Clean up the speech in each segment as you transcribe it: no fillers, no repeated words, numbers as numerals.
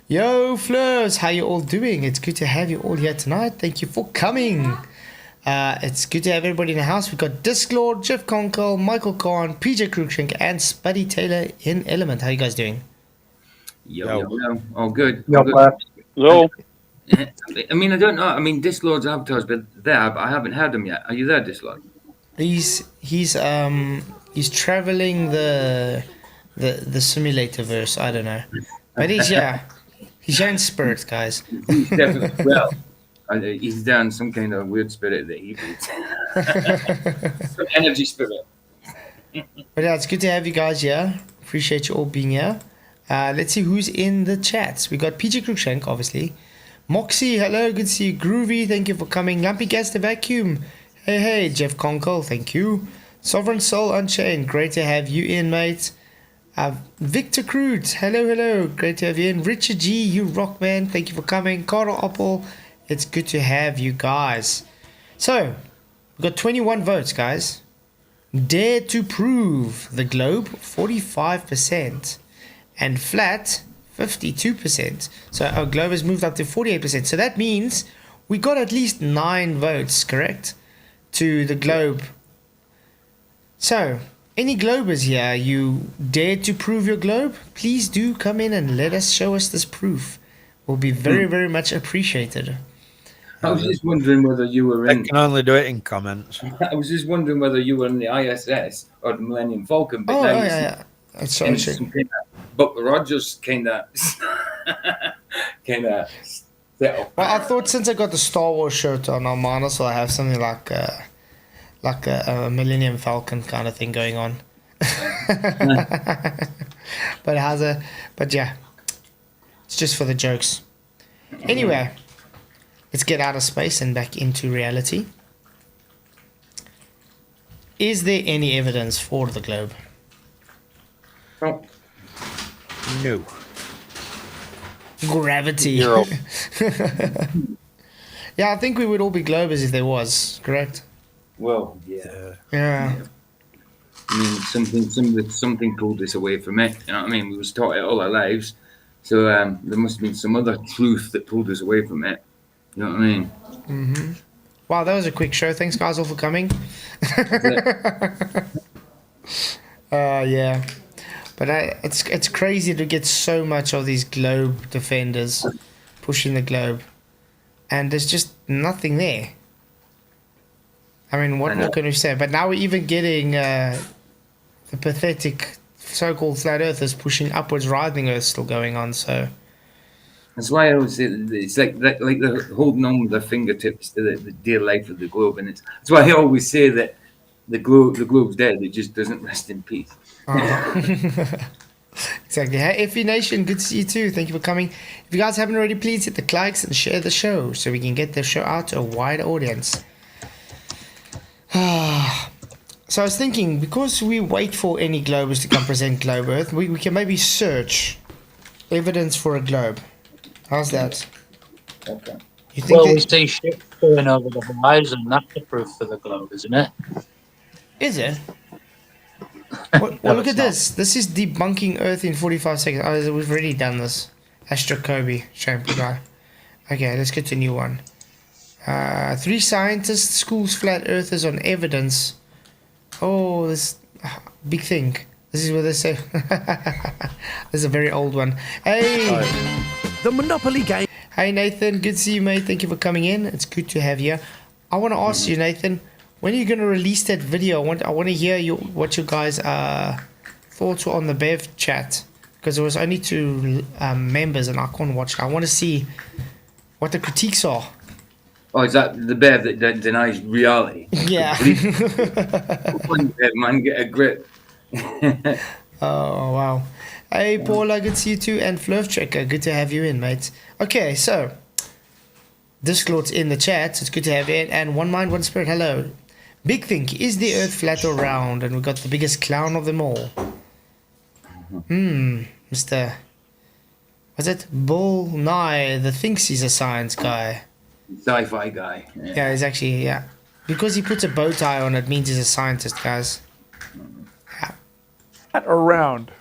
Yo, Fleurs, how you all doing? It's good to have you all here tonight. Thank you for coming. It's good to have everybody in the house. We've got Disclord, Jeff Conkle, Michael Kahn, PJ Cruikshank, and Spuddy Taylor in Ellemnet. How you guys doing? Yo. All good. Yo. I mean, I don't know. I mean, Disclord's advertised, but there, but I haven't heard him yet. Are you there, Disclord? He's traveling the simulator verse. I don't know, but he's he's in spirit, guys. He's definitely well. He's down some kind of weird spirit that he beats. Some energy spirit. But yeah, it's good to have you guys here. Appreciate you all being here. Let's see who's in the chats. We got PJ Cruikshank, obviously. Moxie, hello, good to see you. Groovy, thank you for coming. Lumpy Gas the Vacuum. Hey, Jeff Conkle, thank you. Sovereign Soul Unchained, great to have you in, mate. Victor Crude, hello, great to have you in. Richard G, you rock, man, thank you for coming. Carl Opple, it's good to have you guys. So, we've got 21 votes, guys. Dare to prove the globe, 45%. And flat, 52%. So our globe has moved up to 48%. So that means we got at least 9 votes, correct? To the globe. So, any globers here, you dare to prove your globe? Please do come in and let us show us this proof. Will be very, very much appreciated. I was just wondering whether you were in. I can only do it in comments. I was just wondering whether you were in the ISS or the Millennium Falcon. But yeah. Sorry. But Rogers kind of settled. Well, I thought since I got the Star Wars shirt on, I might as well have something like a Millennium Falcon kind of thing going on. But yeah, it's just for the jokes. Anyway, let's get out of space and back into reality. Is there any evidence for the globe? Oh. No. Gravity. Europe. Yeah, I think we would all be globers if there was, correct? Well, yeah. Yeah. I mean, something pulled this away from it. You know what I mean? We was taught it all our lives, so there must have been some other truth that pulled us away from it. You know what I mean? Mm-hmm. Wow, that was a quick show. Thanks, guys, all for coming. Yeah. But it's crazy to get so much of these globe defenders pushing the globe, and there's just nothing there. I mean, what more can we say? But now we're even getting the pathetic so-called flat earthers pushing upwards, riding Earth still going on. So that's why I always say it's like they're holding on with their fingertips to the dear life of the globe, and that's why I always say that the globe's dead. It just doesn't rest in peace. Exactly. Hey, FE Nation, good to see you too. Thank you for coming. If you guys haven't already, please hit the likes and share the show so we can get the show out to a wide audience. So I was thinking, because we wait for any globers to come present Globe Earth, we can maybe search evidence for a globe. How's that? Okay. We see ships going over the horizon. That's the proof for the globe, isn't it? Is it? Well, look at this. This is debunking Earth in 45 seconds. Oh, we've already done this. Astro Kobe, shameful guy. Okay, let's get to a new one. 3 scientists schools flat earthers on evidence. Oh, this big thing. This is what they say. This is a very old one. Hey! The Monopoly game. Hey, Nathan. Good to see you, mate. Thank you for coming in. It's good to have you. I want to ask you, Nathan, when are you going to release that video? I want to hear what you guys thoughts were on the Bev chat because there was only 2 members and I couldn't watch it. I want to see what the critiques are. Oh, is that the bear that denies reality? Yeah. Man, get a grip. Oh, wow. Hey, Paula, good to see you too. And Flurf Checker, good to have you in, mate. Okay, so Discord's in the chat, so it's good to have you in. And One Mind, One Spirit, hello. Big Think, is the Earth flat or round? And we've got the biggest clown of them all. Mr. Was it Bull Nye, the thinks he's a science guy? Sci-fi guy. Yeah, he's actually, yeah. Because he puts a bow tie on it means he's a scientist, guys. Yeah. Flat or round?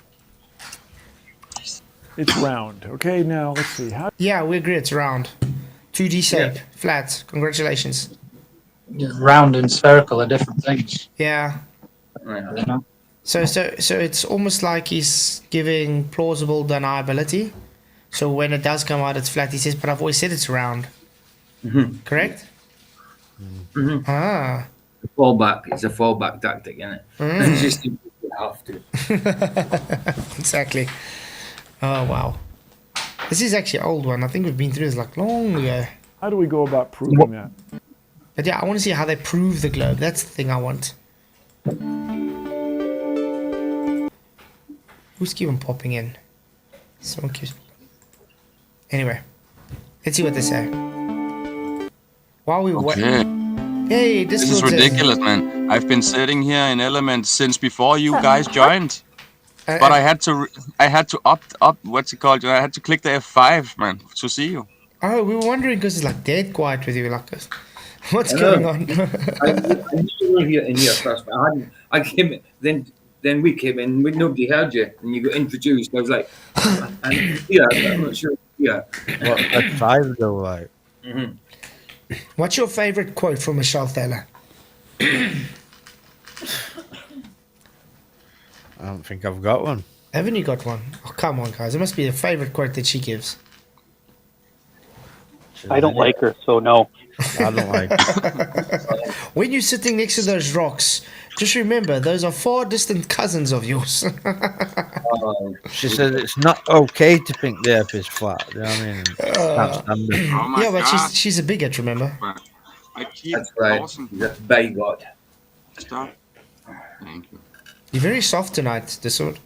It's round. Okay, now let's see. How Yeah, we agree it's round. 2D shape, flat. Congratulations. Round and spherical are different things. Yeah. Yeah. You know? So it's almost like he's giving plausible deniability. So when it does come out, it's flat. He says, but I've always said it's round. Correct? Ah. Fallback. It's a fallback tactic, isn't it? It's just you have to. Exactly. Oh, wow. This is actually an old one. I think we've been through this like long ago. how do we go about proving that? But yeah, I want to see how they prove the globe. That's the thing I want. Who's keeping popping in? Someone keeps... Anyway, let's see what they say. While we wait... Okay. Hey, This is ridiculous, man. I've been sitting here in Element since before you guys joined. But I had to up, what's it called? I had to click the F5, man, to see you. Oh, we were wondering because it's like dead quiet with you. Like, what's going on? I knew you were here in here first, but I came in, then we came in, nobody heard you, and you got introduced. I was like, I'm not sure. Yeah. What, F5 though, like? What's your favorite quote from Michelle Thaler? I don't think I've got one. Haven't you got one? Oh, come on, guys. It must be a favorite quote that she gives. I don't like her, so no. I don't like it. When you're sitting next to those rocks, just remember, those are far distant cousins of yours. She says it's not okay to think the Earth is flat. You know what I mean? Can't stand it. Oh my Yeah, but God. she's a bigot, remember? I keep That's right. pausing. He's a bigot. Stop. Thank you. You're very soft tonight, Disord.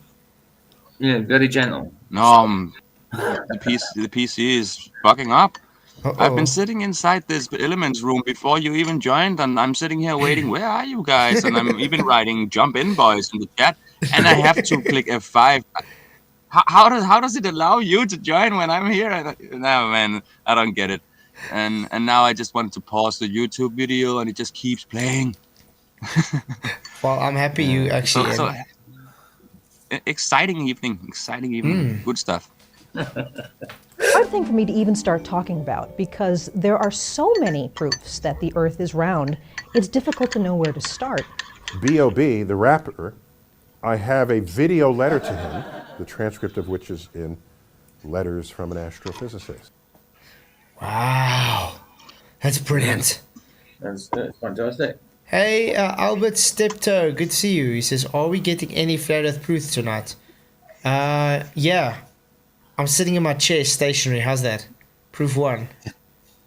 Yeah, very gentle. No, the PC is fucking up. I've been sitting inside this Elements room before you even joined, and I'm sitting here waiting. Where are you guys? And I'm even writing "jump in, boys" in the chat, and I have to click F5. How does it allow you to join when I'm here? No, man, I don't get it. And now I just wanted to pause the YouTube video, and it just keeps playing. Well, I'm happy you actually... Exciting evening. Good stuff. Hard thing for me to even start talking about because there are so many proofs that the Earth is round, it's difficult to know where to start. B.O.B., the rapper, I have a video letter to him, the transcript of which is in Letters from an Astrophysicist. Wow. That's brilliant. That's fantastic. Hey, Albert Steptoe, good to see you. He says, are we getting any flat earth proofs tonight? Yeah. I'm sitting in my chair stationary. How's that? Proof 1.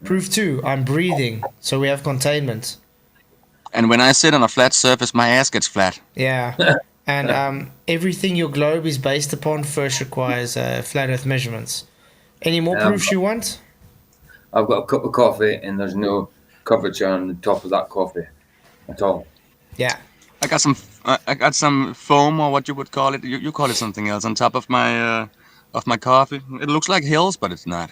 Proof 2, I'm breathing. So we have containment. And when I sit on a flat surface, my ass gets flat. Yeah. And everything your globe is based upon first requires flat earth measurements. Any more proofs you want? I've got a cup of coffee, and there's no coverage on the top of that coffee at all. Yeah. I got some foam, or what you would call it. You call it something else on top of my coffee. It looks like hills, but it's not.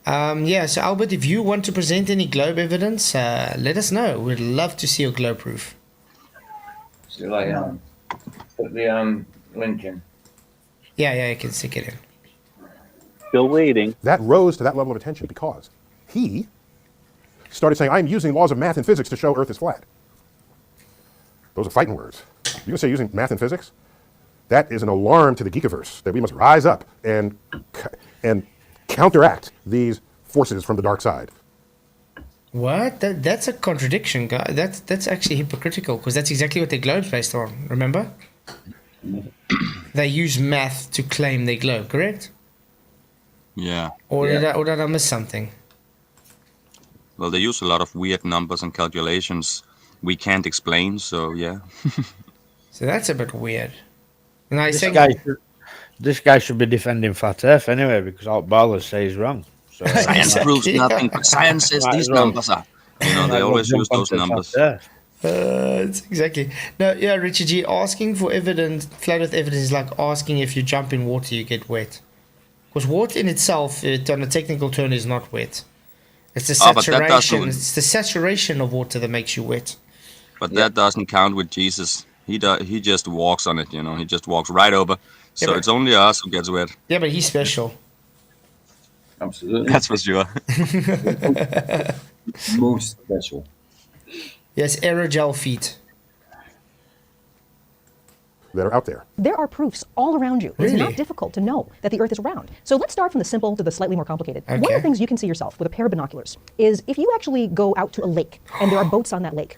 Yeah, so Albert, if you want to present any globe evidence, let us know. We'd love to see your globe proof. Still I put the link in. Yeah, you can stick it in. Still waiting. That rose to that level of attention because he started saying, I'm using laws of math and physics to show Earth is flat. Those are fighting words. You can say using math and physics? That is an alarm to the geekiverse that we must rise up and counteract these forces from the dark side. What? That's a contradiction, guy. That's actually hypocritical because that's exactly what their globe's based on. Remember? They use math to claim their globe, correct? Yeah. Or Yeah. did I miss something? Well, they use a lot of weird numbers and calculations we can't explain. So yeah. So that's a bit weird. And I This say, guy should be defending flat Earth anyway because all ballers say he's wrong. So Science Exactly. proves nothing, but science says Might these as well. numbers are. You know, might they as well always jump use those onto flat numbers. Earth. it's exactly. No, yeah, Richard G. Asking for evidence, flat Earth evidence is like asking if you jump in water, you get wet. Because water in itself, on a technical term, is not wet. It's the Oh, but that saturation. doesn't- It's the saturation of water that makes you wet. But that doesn't count with Jesus. He just walks on it. You know, he just walks right over. So but- it's only us who gets wet. Yeah, but he's special. Absolutely. That's for sure. Most special. Yes, aerogel feet. that are out there. There are proofs all around you. It's Really? not difficult to know that the Earth is round. So let's start from the simple to the slightly more complicated. One of Okay. the things you can see yourself with a pair of binoculars is if you actually go out to a lake and there are boats on that lake.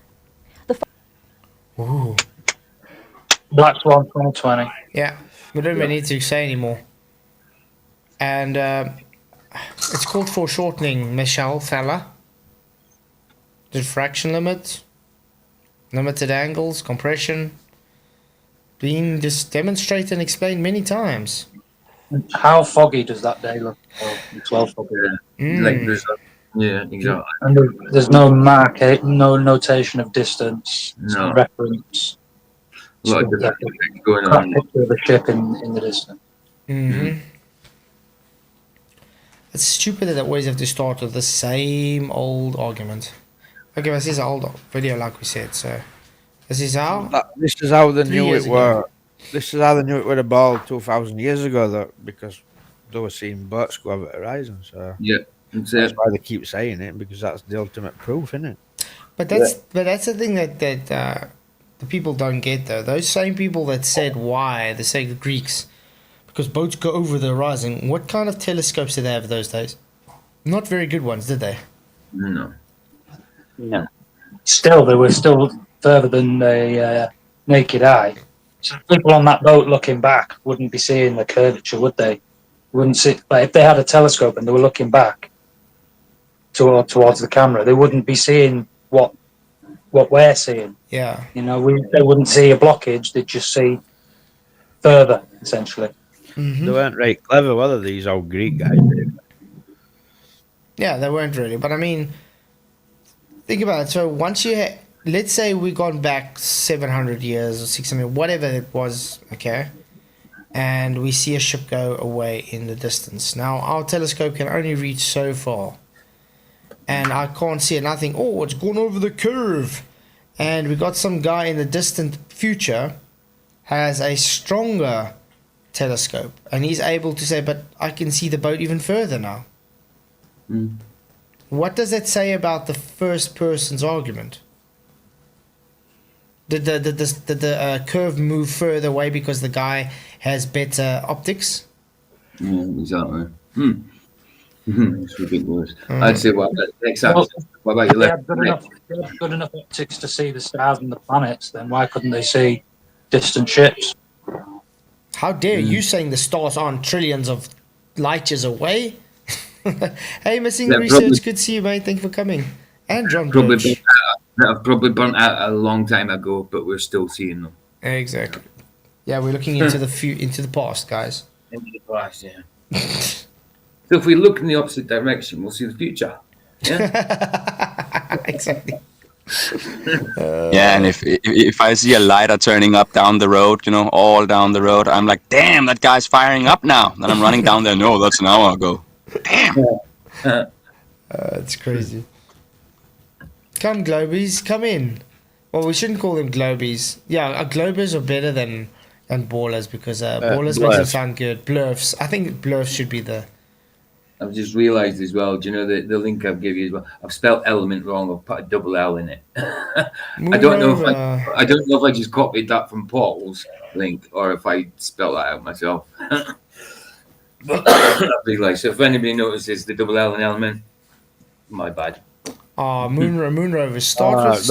Ooh. Black Swan 2020. Yeah, we don't even need to say anymore. And it's called foreshortening, Michelle Fella. Diffraction limit, limited angles, compression. Been just demonstrated and explained many times. How foggy does that day look? Oh, it's well foggy. Like there's exactly. And there's no no notation of distance, No. reference. A lot of It's different like things going a on. picture of a ship in the distance. It's stupid that they always have to start with the same old argument. Okay, this is an old video, like we said. So this is how. This is how they 3 knew years it ago. were. This is how they knew it were a ball 2,000 years ago, though, because they were seeing boats go over the horizon. So Yeah, that's that's it. why they keep saying it, because that's the ultimate proof, isn't it? But that's the thing that the people don't get though. Those same people that said why they say the Greeks, because boats go over the horizon. What kind of telescopes did they have those days? Not very good ones, did they? No. No. Still, they were still further than the naked eye. So people on that boat looking back wouldn't be seeing the curvature, would they? Wouldn't see. Like if they had a telescope and they were looking back towards the camera, they wouldn't be seeing what we're seeing. Yeah. You know, they wouldn't see a blockage; they'd just see further, essentially. They weren't right clever, were they, these old Greek guys? Yeah, they weren't really. But I mean, think about it. So once let's say we gone back 700 years or 600, whatever it was, okay, and we see a ship go away in the distance. Now our telescope can only reach so far, and I can't see it. Nothing. Oh, it's gone over the curve, and we got some guy in the distant future has a stronger telescope, and he's able to say, "But I can see the boat even further now." What does that say about the first person's argument? Did the curve move further away because the guy has better optics? Yeah, exactly. It's ridiculous. I'd say what exactly. What about If you? they had good enough optics to see the stars and the planets, then why couldn't they see distant ships? How dare you saying the stars aren't trillions of light years away? Hey, Missing Yeah, Research, probably- good to see you, mate. Thank you for coming. And John Probably Birch. I've probably burnt out a long time ago, but we're still seeing them. Exactly. Yeah, we're looking into into the past, guys. Into the past, yeah. So if we look in the opposite direction, we'll see the future. Yeah. Exactly. Yeah, and if I see a lighter turning up down the road, you know, all down the road, I'm like, damn, that guy's firing up now. Then I'm running down there. No, that's an hour ago. Damn. It's crazy. Come, Globies, come in. Well, we shouldn't call them Globies. Yeah, Globers are better than Ballers because Ballers makes them Blurfs. sound good. Blurfs. I think Blurfs should be the... I've just realised as well, do you know the link I've given you as well? I've spelled element wrong. I've put a double L in it. I don't know if I don't know if I just copied that from Paul's link or if I spelled that out myself. I've realised. So if anybody notices the double L in element, my bad. Moon rover. Start with.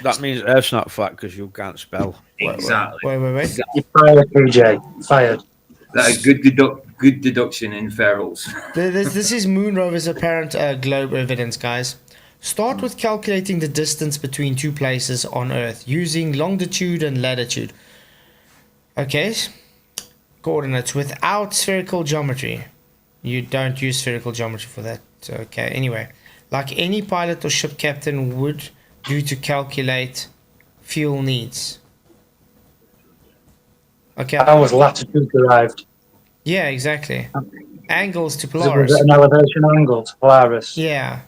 That means Earth's not flat because you can't spell. Exactly. Wait. You're fired, PJ. Fired. That is good deduction in ferals. This is Moon rover's apparent globe evidence, guys. Start with calculating the distance between two places on Earth using longitude and latitude. Okay. Coordinates without spherical geometry. You don't use spherical geometry for that. Okay, anyway. Like any pilot or ship captain would do to calculate fuel needs. Okay. How was latitude derived? Yeah, exactly. Angles to Was Polaris. it an elevation angle to Polaris? Yeah.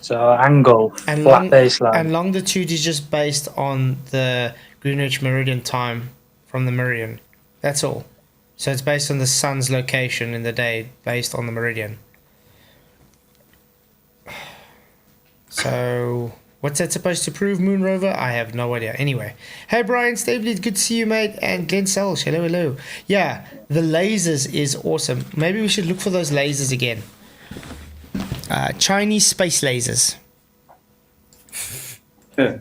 So angle, And flat baseline. And longitude is just based on the Greenwich Meridian time from the meridian. That's all. So it's based on the sun's location in the day, based on the meridian. So, what's that supposed to prove, Moon Rover? I have no idea. Anyway. Hey, Brian Stabley, good to see you, mate. And Glenn Selsh, hello. Yeah, the lasers is awesome. Maybe we should look for those lasers again. Chinese space lasers. No,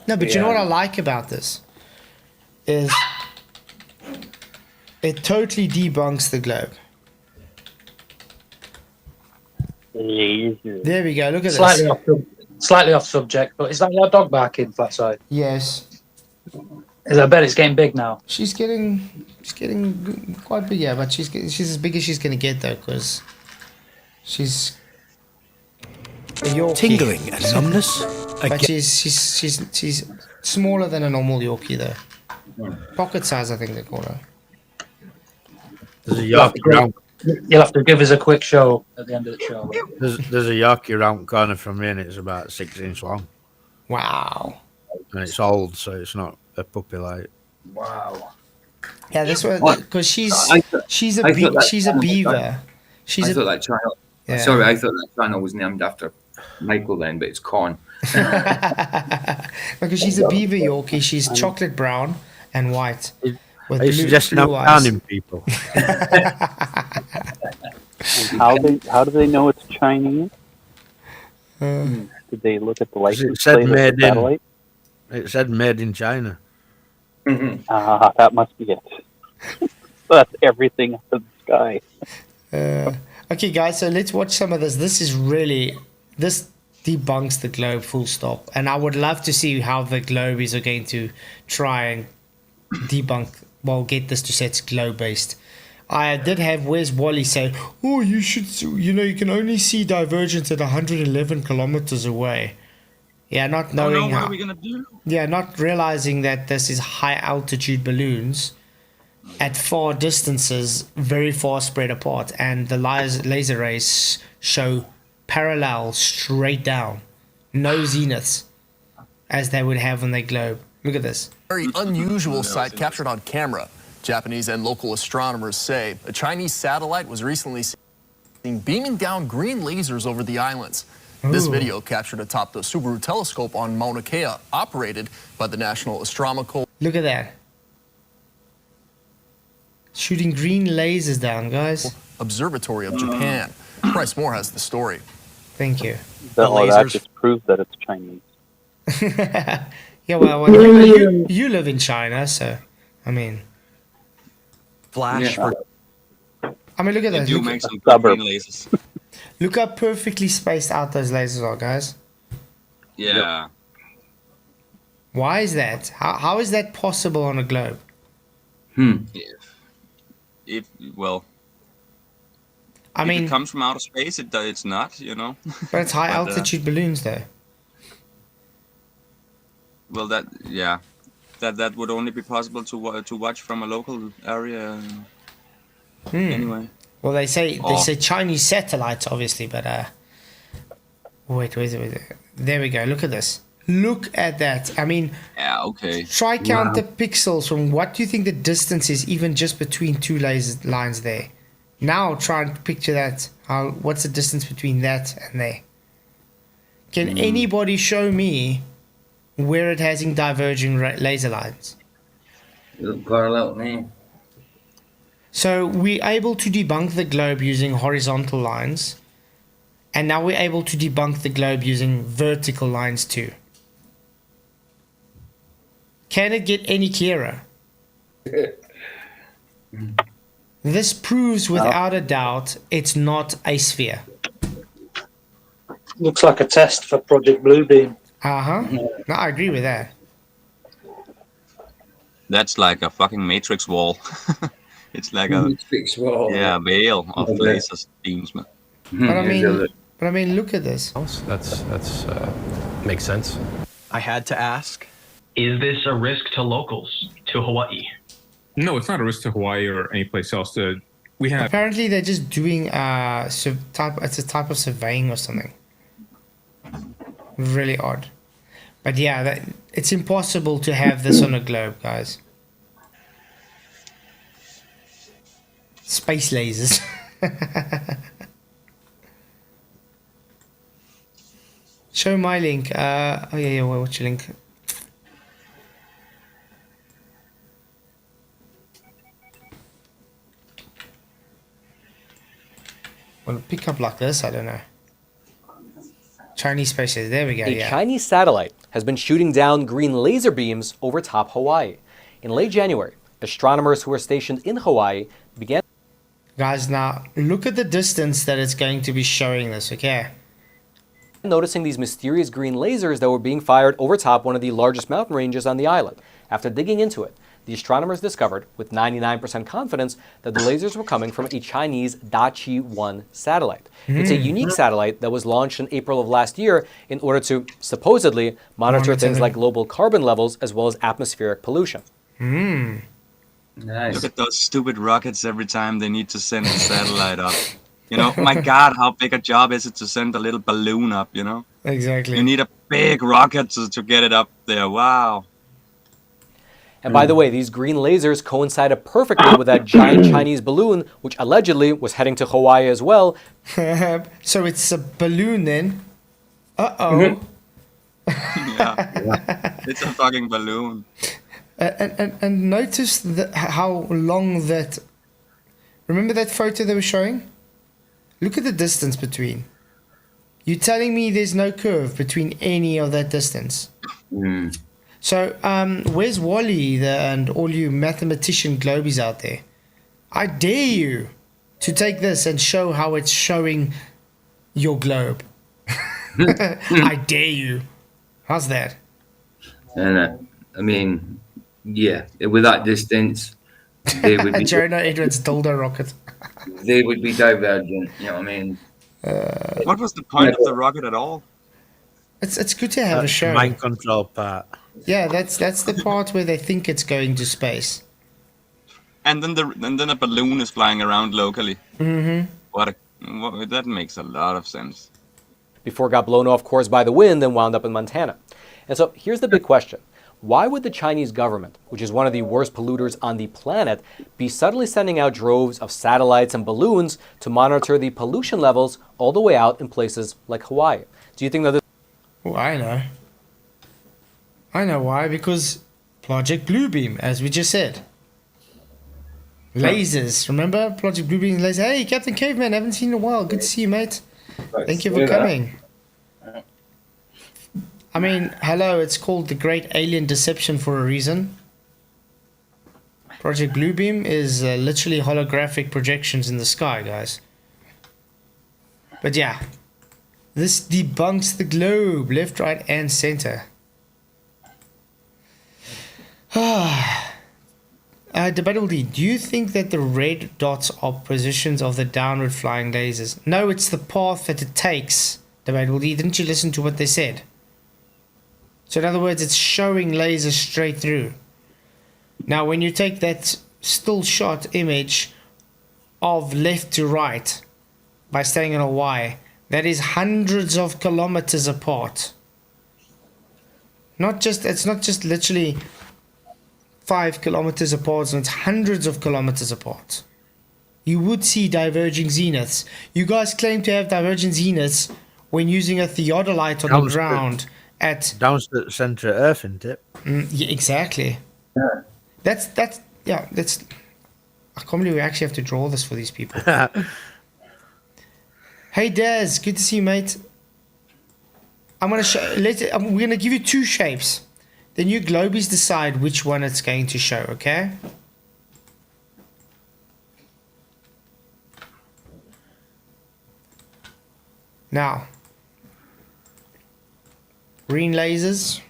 but you know what I like about this? Is it totally debunks the globe. There we go. Look at this. Slightly off subject, but is that your dog barking, Flatzoid? Yes. I bet it's getting big now. She's getting quite big, yeah. But she's as big as she's gonna get though, because she's a Yorkie. Tingling and numbness. But she's smaller than a normal Yorkie though. Pocket size, I think they call her. There's a Yorkie around. You'll have to give us a quick show at the end of the show. There's a Yorkie around the corner from me, and it's about 6 inches long. Wow. And it's old, so it's not a puppy like. Wow. Yeah, this one because she's a beaver. She's I thought that channel. Yeah. Sorry, I thought that channel was named after Michael then, but it's Con. Because she's a beaver Yorkie. She's chocolate brown and white. With Are you suggesting I'm counting people? How do they know it's Chinese? Did they look at the license plate of the satellite? It said made in China. That must be it. That's everything up in the sky. Okay, guys, so let's watch some of this. This debunks the globe, full stop. And I would love to see how the globies are going to try and get this to say it's globe based. I did have Where's Wally say, oh, you can only see divergence at 111 kilometers away. Yeah, not knowing what are we gonna do? Yeah, not realizing that this is high altitude balloons at far distances, very far spread apart, and the laser rays show parallel straight down, no zeniths, as they would have on their globe. Look at this. Very unusual sight captured on camera. Japanese and local astronomers say a Chinese satellite was recently seen beaming down green lasers over the islands. This video captured atop the Subaru telescope on Mauna Kea, operated by the National Astronomical. Look at that. Shooting green lasers down, guys. Observatory of Japan. Bryce Moore has the story. Thank you. That just proves that it's Chinese. Yeah, well, you live in China, so, I mean. Flash. Yeah. I mean, look at that. They do make some good green lasers. Look how perfectly spaced out those lasers are, guys. Yeah. Why is that? How is that possible on a globe? If I mean, it comes from outer space, it's not, you know. But it's high altitude balloons, though. Well, that would only be possible to watch from a local area. Anyway. Well, they say Chinese satellites, obviously, but wait. There we go. Look at this. Look at that. I mean, yeah, okay. Try count the pixels from what do you think the distance is, even just between two laser lines there. Now try and picture that. What's the distance between that and there? Can anybody show me where it has in diverging laser lines? Parallel me. So we're able to debunk the globe using horizontal lines And now we're able to debunk the globe using vertical lines too. Can it get any clearer? This proves without a doubt it's not a sphere. Looks like a test for Project Bluebeam. No, I agree with that. That's like a fucking matrix wall. It's like a Matrix wall. veil of laser beams, man. But I mean, look at this. That's makes sense. I had to ask. Is this a risk to locals, to Hawaii? No, it's not a risk to Hawaii or any place else. We have Apparently, they're just doing it's a type of surveying or something. Really odd. But yeah, it's impossible to have this on a globe, guys. Space lasers. Show my link. Oh yeah, what's your link? Well, pick up like this, I don't know. Chinese spaces, there we go, A Chinese satellite has been shooting down green laser beams over top Hawaii. In late January, astronomers who were stationed in Hawaii began... Guys, now, look at the distance that it's going to be showing this, okay? Noticing these mysterious green lasers that were being fired over top one of the largest mountain ranges on the island. After digging into it, the astronomers discovered, with 99% confidence, that the lasers were coming from a Chinese Dachi-1 satellite. It's a unique satellite that was launched in April of last year in order to, supposedly, monitor things like global carbon levels as well as atmospheric pollution. Nice. Look at those stupid rockets every time they need to send a satellite up. You know, my God, how big a job is it to send a little balloon up, you know? Exactly. You need a big rocket to get it up there. Wow. And by the way, these green lasers coincided perfectly with that giant Chinese balloon, which allegedly was heading to Hawaii as well. So it's a balloon then? Uh-oh. Yeah. It's a fucking balloon. And notice how long that... Remember that photo they were showing? Look at the distance between. You're telling me there's no curve between any of that distance? So, where's Wally and all you mathematician globies out there? I dare you to take this and show how it's showing your globe. I dare you. How's that? And I mean, yeah, with that distance, they would be... Jonah Edwards dildo rocket. They would be divergent, you know what I mean? What was the point of the rocket at all? It's good to have a show. Mind control part. Yeah, that's the part where they think it's going to space. And then a balloon is flying around locally. Mm-hmm. That makes a lot of sense. Before it got blown off course by the wind and wound up in Montana. And so here's the big question. Why would the Chinese government, which is one of the worst polluters on the planet, be suddenly sending out droves of satellites and balloons to monitor the pollution levels all the way out in places like Hawaii? Do you think that this... Oh, I know. I know why, because Project Bluebeam, as we just said. Lasers, remember? Project Bluebeam lasers. Hey, Captain Caveman, haven't seen you in a while. Good to see you, mate. Thank you for coming. I mean, hello, it's called the Great Alien Deception for a reason. Project Bluebeam is literally holographic projections in the sky, guys. But yeah, this debunks the globe, left, right, and center. Debatable D, do you think that the red dots are positions of the downward flying lasers? No, it's the path that it takes. Debatable D, didn't you listen to what they said? So in other words, it's showing lasers straight through. Now, when you take that still shot image of left to right by staying on a Y, that is hundreds of kilometers apart. It's not just literally 5 kilometers apart, and it's hundreds of kilometers apart. You would see diverging zeniths. You guys claim to have divergent zeniths when using a theodolite on the ground at down to the center of Earth, isn't it? Yeah, exactly. Yeah. That's I can't believe we actually have to draw this for these people. Hey Daz, good to see you, mate. I'm gonna show. We're gonna give you two shapes. Then you globies decide which one it's going to show. Okay. Now, green lasers.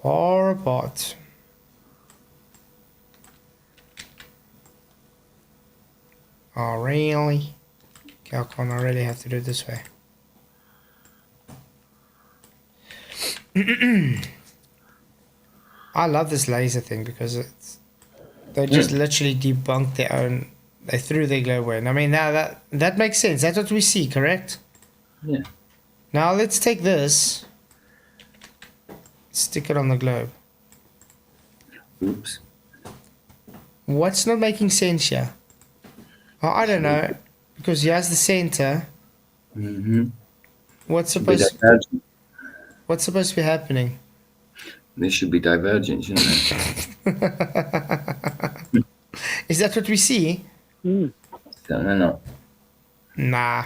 Far apart. Oh, really? Okay, I really have to do it this way. I love this laser thing because they just literally debunked their own. They threw their globe away. And I mean, now that makes sense. That's what we see, correct? Yeah. Now let's take this, stick it on the globe. Oops. What's not making sense here? Oh, I don't know, because he has the center. Mm-hmm. What's supposed to be happening? This should be divergent, shouldn't it? Is that what we see? No. Nah.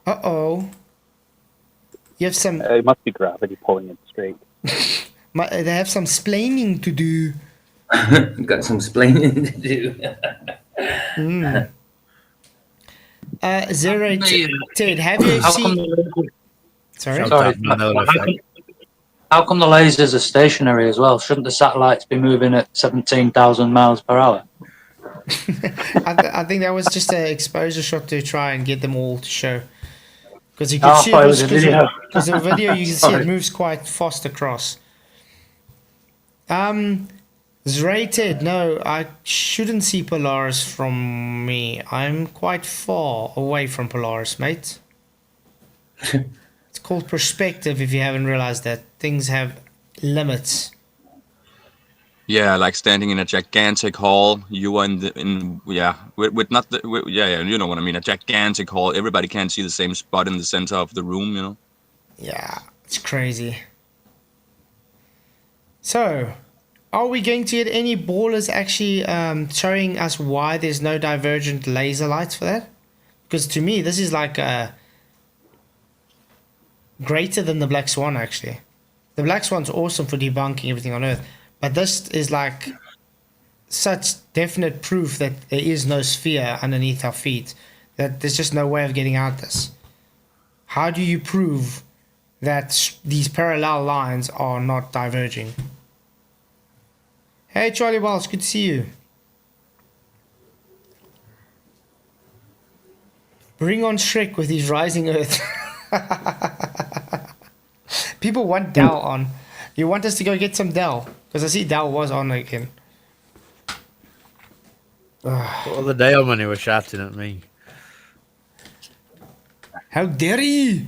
Uh-oh. You have some... It must be gravity pulling it straight. They have some splaining to do. Got some splaining to do. Zero Ted, have you seen... Sorry? How come the lasers are stationary as well? Shouldn't the satellites be moving at 17,000 miles per hour? I think that was just an exposure shot to try and get them all to show. Because you can see it, because the video you can see it moves quite fast across. Zrated, no, I shouldn't see Polaris from me. I'm quite far away from Polaris, mate. It's called perspective if you haven't realized that. Things have limits. Yeah, like standing in a gigantic hall. You are with not the you know what I mean. A gigantic hall. Everybody can't see the same spot in the center of the room. You know. Yeah, it's crazy. So, are we going to get any ballers actually showing us why there's no divergent laser lights for that? Because to me, this is like greater than the Black Swan, actually. The Black Swan's awesome for debunking everything on Earth. But this is like such definite proof that there is no sphere underneath our feet. That there's just no way of getting out this. How do you prove that these parallel lines are not diverging? Hey Charlie Walsh, good to see you. Bring on Shrek with his rising Earth. People want Dal on. You want us to go get some Dal? Because I see Dal was on again. The other day when he was shouting at me. How dare you?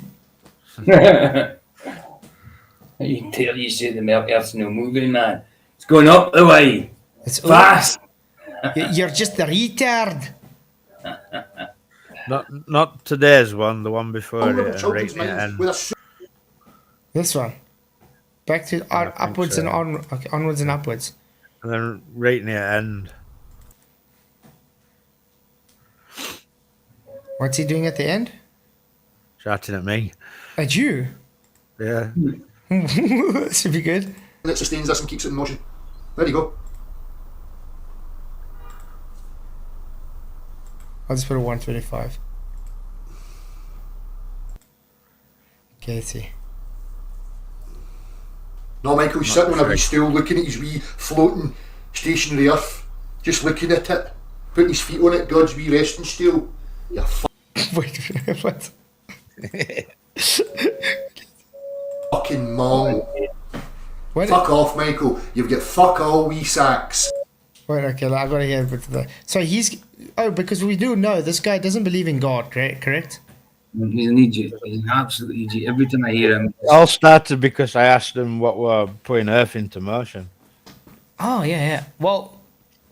You dare you say the Earth's no moving, man. It's going up the way. It's fast. You're just a retard. Not today's one, the one before it. Right near the end. This one. Back to upwards and onwards and upwards. And then right near the end. What's he doing at the end? Shouting at me. At you? Yeah. That should be good. And it sustains this and keeps it in motion. There you go. I'll just put a 125. Okay, let's see. No, Michael, he's sitting on a wee stool looking at his wee floating stationary Earth, just looking at it, putting his feet on it, God's wee resting stool. You Wait, what? fucking mong. What? Fuck off, Michael. You've got fuck all wee sacks. Wait, okay, I gotta hear a bit of that. So he's... Oh, because we do know this guy doesn't believe in God, correct? He's an idiot. He's an absolute idiot. Every time I hear him... It all started because I asked him what were putting Earth into motion. Oh, yeah. Well,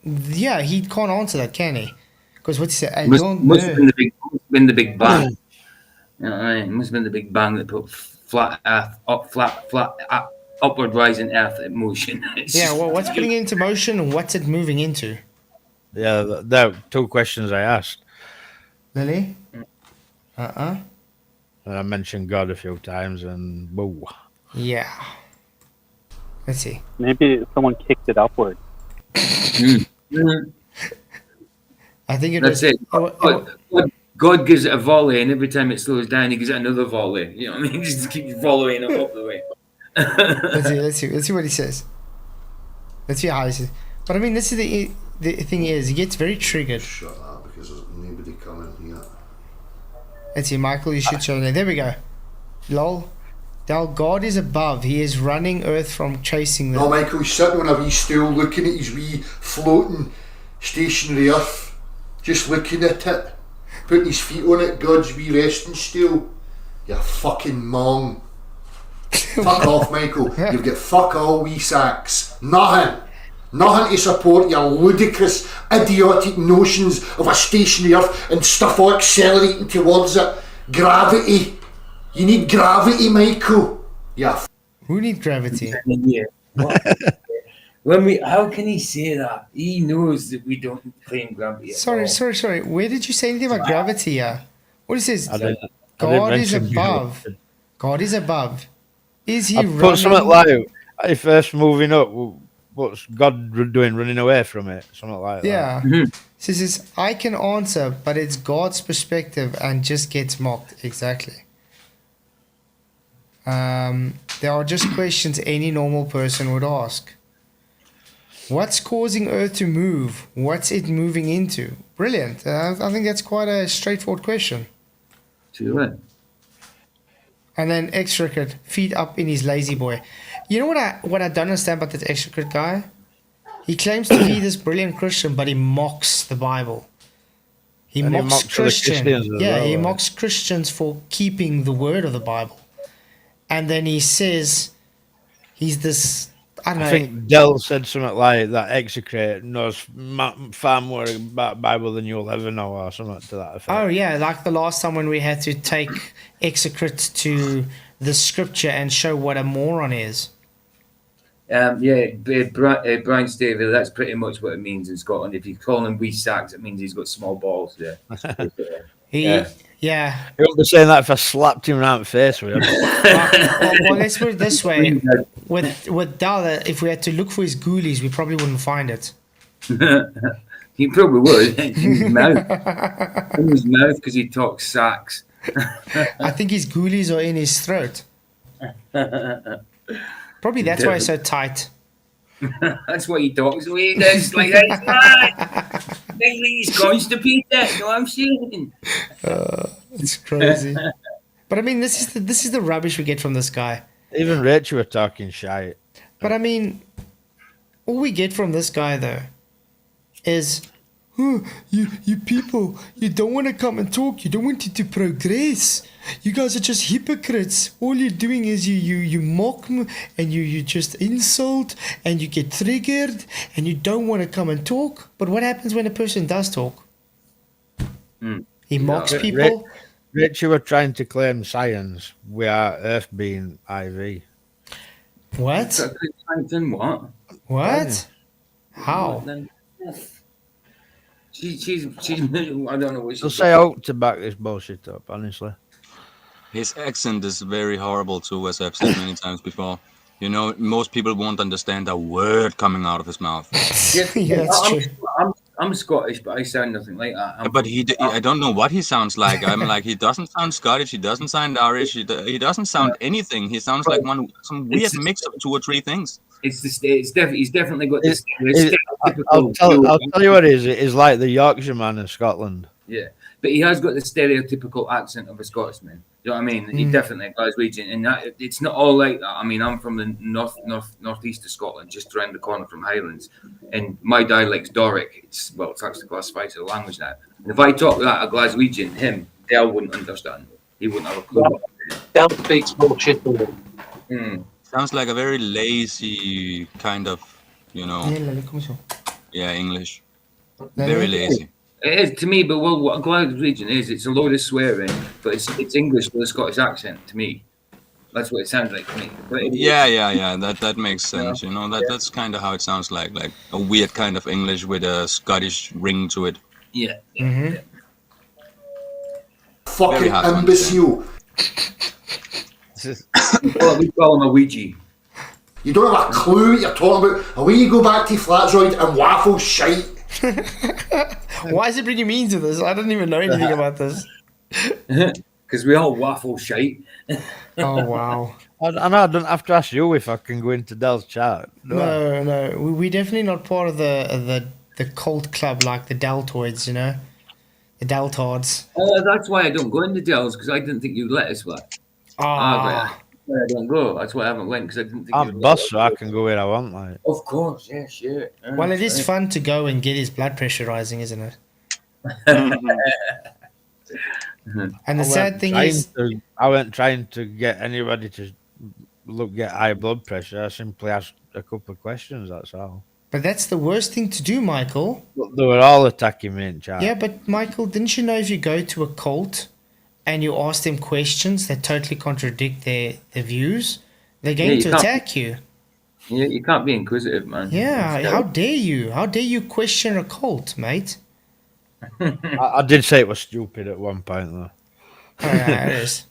yeah, he can't answer that, can he? Because what he said... Must have been the Big Bang. You know what I mean? It must have been the Big Bang that put flat Earth up, flat upward rising earth in motion. Yeah, well, what's putting it into motion and what's it moving into? Yeah, there are two questions I asked. Lily? And I mentioned God a few times, and whoa. Yeah. Let's see. Maybe someone kicked it upward. I think it That's was. it. God gives it a volley, and every time it slows down, he gives it another volley. You know what I mean? Just keeps volleying it up the way. Let's see what he says. Let's see how he says. But I mean, this is the thing is, he gets very triggered. Shut up, because there's nobody coming here. Let's see, Michael, you should show me. There we go. Lol. Now God is above. He is running earth from chasing them. No, Michael, he's sitting on a wee stool looking at his wee floating stationary earth. Just looking at it. Putting his feet on it. God's wee resting stool. You fucking mong. Fuck off, Michael. You've got fuck all wee sacks. Nothing. Nothing to support your ludicrous, idiotic notions of a stationary earth and stuff all accelerating towards it. Gravity. You need gravity, Michael. Yeah. Who need gravity? Yeah. How can he say that? He knows that we don't claim gravity. Sorry. Where did you say anything about gravity? Yeah. What is this? I didn't God is mention above. God is above. Is he I running? put something like, if first moving up, what's God doing, running away from it? Something like that. Yeah. Says, I can answer, but it's God's perspective and just gets mocked. Exactly. There are just questions any normal person would ask. What's causing Earth to move? What's it moving into? Brilliant. I think that's quite a straightforward question. Sure. And then extricate, feet up in his lazy boy. You know what I don't understand about this extricate guy? He claims to be this brilliant Christian, but he mocks the Bible. He mocks Christians. Yeah, he mocks Christians for keeping the word of the Bible. And then he says he's this, I don't know. I think Dell said something like that execrate knows far more about Bible than you'll ever know, or something to that effect. Oh, yeah, like the last time when we had to take execrate to the scripture and show what a moron is. Brian Staver, that's pretty much what it means in Scotland. If you call him wee sacks, it means he's got small balls there. Yeah. He wouldn't be saying that if I slapped him around the face with him. well, let's put it this way. With Dalla, if we had to look for his ghoulies, we probably wouldn't find it. He probably would. In his mouth. In his mouth, because he talks sacks. I think his ghoulies are in his throat. Probably that's why he's so tight. That's why he talks the way he does. Like that. He's constipated. You know what I'm saying? It's crazy. But I mean, this is the rubbish we get from this guy. Even Rachel were talking shite. But I mean, all we get from this guy though is, you people, you don't want to come and talk. You don't want it to progress. You guys are just hypocrites. All you're doing is you mock me and you just insult and you get triggered and you don't want to come and talk. But what happens when a person does talk? He mocks people. Rachel were trying to claim science. We are Earth being IV. What? What? What? How? She's I don't know what She'll say out to back this bullshit up, honestly. His accent is very horrible too, as I've said many times before. You know, most people won't understand a word coming out of his mouth. Yeah, that's true. I'm Scottish, but I sound nothing like that. But I don't know what he sounds like. I'm like, he doesn't sound Scottish. He doesn't sound Irish. He doesn't sound anything. He sounds like some weird mix of two or three things. He's definitely got this. I'll tell you what it is. It is like the Yorkshire man in Scotland. Yeah, but he has got the stereotypical accent of a Scotsman. You know what I mean? He definitely a Glaswegian, and that it's not all like that. I mean, I'm from the northeast of Scotland, just around the corner from Highlands, and my dialect's Doric. It's actually classified as a language now. And if I talk that a Glaswegian, Dale wouldn't understand. He wouldn't have a clue. Dale speaks bullshit. Sounds like a very lazy kind of, you know. Yeah, English. Very lazy. It is to me, but what a Glaswegian is, it's a load of swearing, but it's English with a Scottish accent to me. That's what it sounds like to me. Yeah. That makes sense. You know, that's kind of how it sounds like a weird kind of English with a Scottish ring to it. Yeah. Fucking Very hard to imbecile. We call him a Ouija. You don't have a clue what you're talking about. And when you go back to Flatzoid and waffle shite. Why is it bringing me into this? I don't even know anything about this. Because we all waffle shite. Oh, wow. I don't have to ask you if I can go into Dell's chat. No. We're definitely not part of the cult club like the Deltoids, you know? The Deltards. That's why I don't go into Dells, because I didn't think you'd let us. What? I don't go. That's why I haven't went, because I didn't think I'm boss, so I can go where I want. Like. Of course, yeah, sure. Well, it is fun to go and get his blood pressure rising, isn't it? And the sad thing is, I wasn't trying to get anybody to get high blood pressure. I simply asked a couple of questions. That's all. but that's the worst thing to do, Michael. They were all attacking me in chat. Yeah, but Michael, didn't you know if you go to a cult and you ask them questions that totally contradict their views, they're going to attack you. Yeah, you can't be inquisitive, man. Yeah, how dare you? How dare you question a cult, mate? I did say it was stupid at one point, though. Oh, yeah, it is.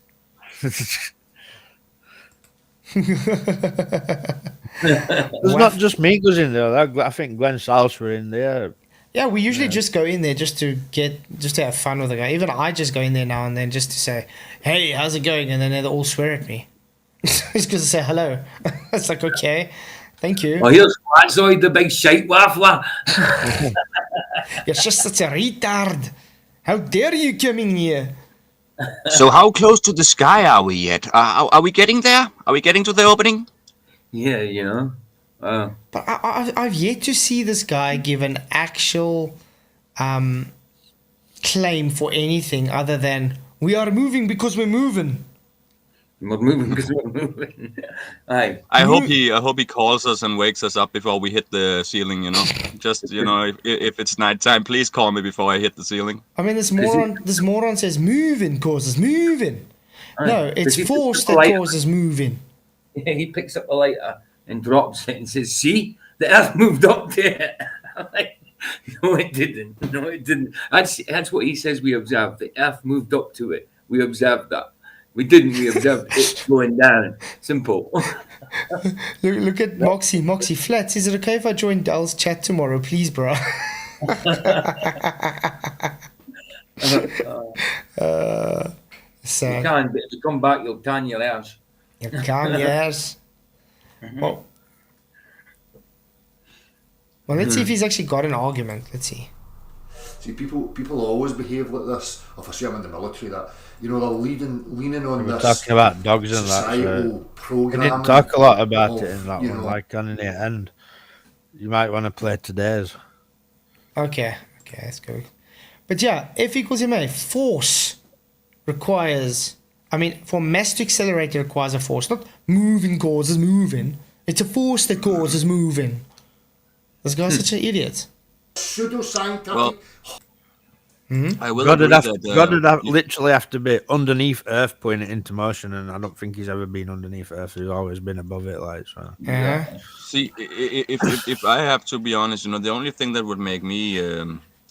There's not just me goes in there. I think Glenn Salz were in there. Yeah, we usually just go in there just to have fun with the guy. Even I just go in there now and then just to say, "Hey, how's it going?" And then they all swear at me. Just because I say hello. It's like, okay, thank you. Oh, here's Flatzoid, the big shite waffler. You're just such a retard. How dare you come in here? So how close to the sky are we yet? Are we getting there? Are we getting to the opening? Yeah, you know. But I've yet to see this guy give an actual claim for anything other than we are moving because we're moving. We're moving because we're moving. I hope he calls us and wakes us up before we hit the ceiling. You know, just if it's nighttime, please call me before I hit the ceiling. I mean, this moron says moving causes moving. No, it's force that causes moving. Yeah, he picks up a lighter and drops it and says, "See, the Earth moved up to it." I'm like, no, it didn't. No, it didn't. That's what he says. We observed the Earth moved up to it. We observed that. We didn't. We observed it going down. Simple. Look at Moxie. Moxie Flats. Is it okay if I join Dell's chat tomorrow, please, bro? You can, but if you come back, you'll tan your ass. You can, yes. Well, let's see if he's actually got an argument. Let's see. See, people always behave like this. Obviously, I'm in the military. That they're leaning on this. We're talking about dogs and that. So we didn't talk a lot about it in that one. Like on the end, you might want to play today's. Okay, that's good. But yeah, F equals ma. Force requires. I mean, for mass to accelerate, it requires a force. Not moving causes moving. It's a force that causes moving. This guy's such an idiot. Pseudo-scientific. Well, I will God agree would literally have to be underneath Earth putting it into motion, and I don't think he's ever been underneath Earth. He's always been above it, like so. Yeah. See, if I have to be honest, the only thing that would make me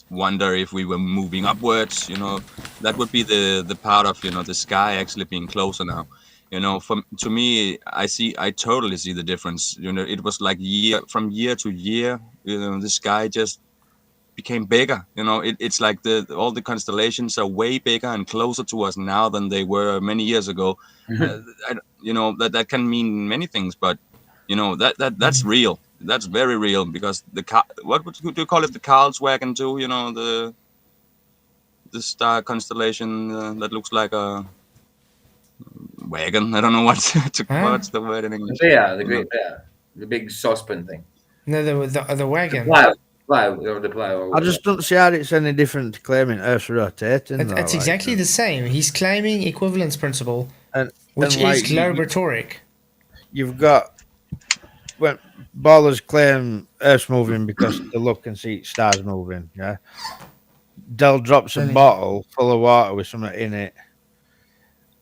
wonder if we were moving upwards, that would be the part of the sky actually being closer now. To me, I totally see the difference. It was like from year to year, the sky just became bigger. It's like all the constellations are way bigger and closer to us now than they were many years ago. That can mean many things, but that's real. That's very real because what would you call it? The Carlswagen too. The star constellation that looks like a wagon. I don't know what's the word in English. The Great Bear, the big saucepan thing. No, the wagon. The plow. I just don't see how it's any different to claiming Earth's rotating. It's exactly the same. He's claiming equivalence principle, which is globe-rhetoric. You've got when ballers claim Earth's moving because they look and see stars moving. Yeah, Dell drops a bottle full of water with something in it,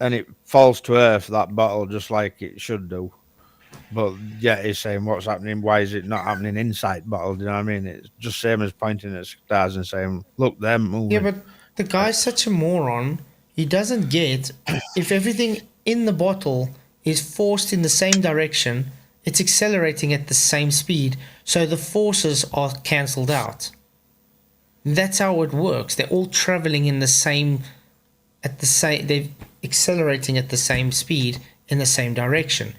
and it falls to earth, that bottle, just like it should do. But yeah, he's saying what's happening. Why is it not happening inside bottle? Do you know what I mean? It's just same as pointing at stars and saying, "Look, they're moving." Yeah, but the guy's such a moron. He doesn't get if everything in the bottle is forced in the same direction, it's accelerating at the same speed, so the forces are cancelled out. That's how it works. They're all traveling in the same, they're accelerating at the same speed in the same direction.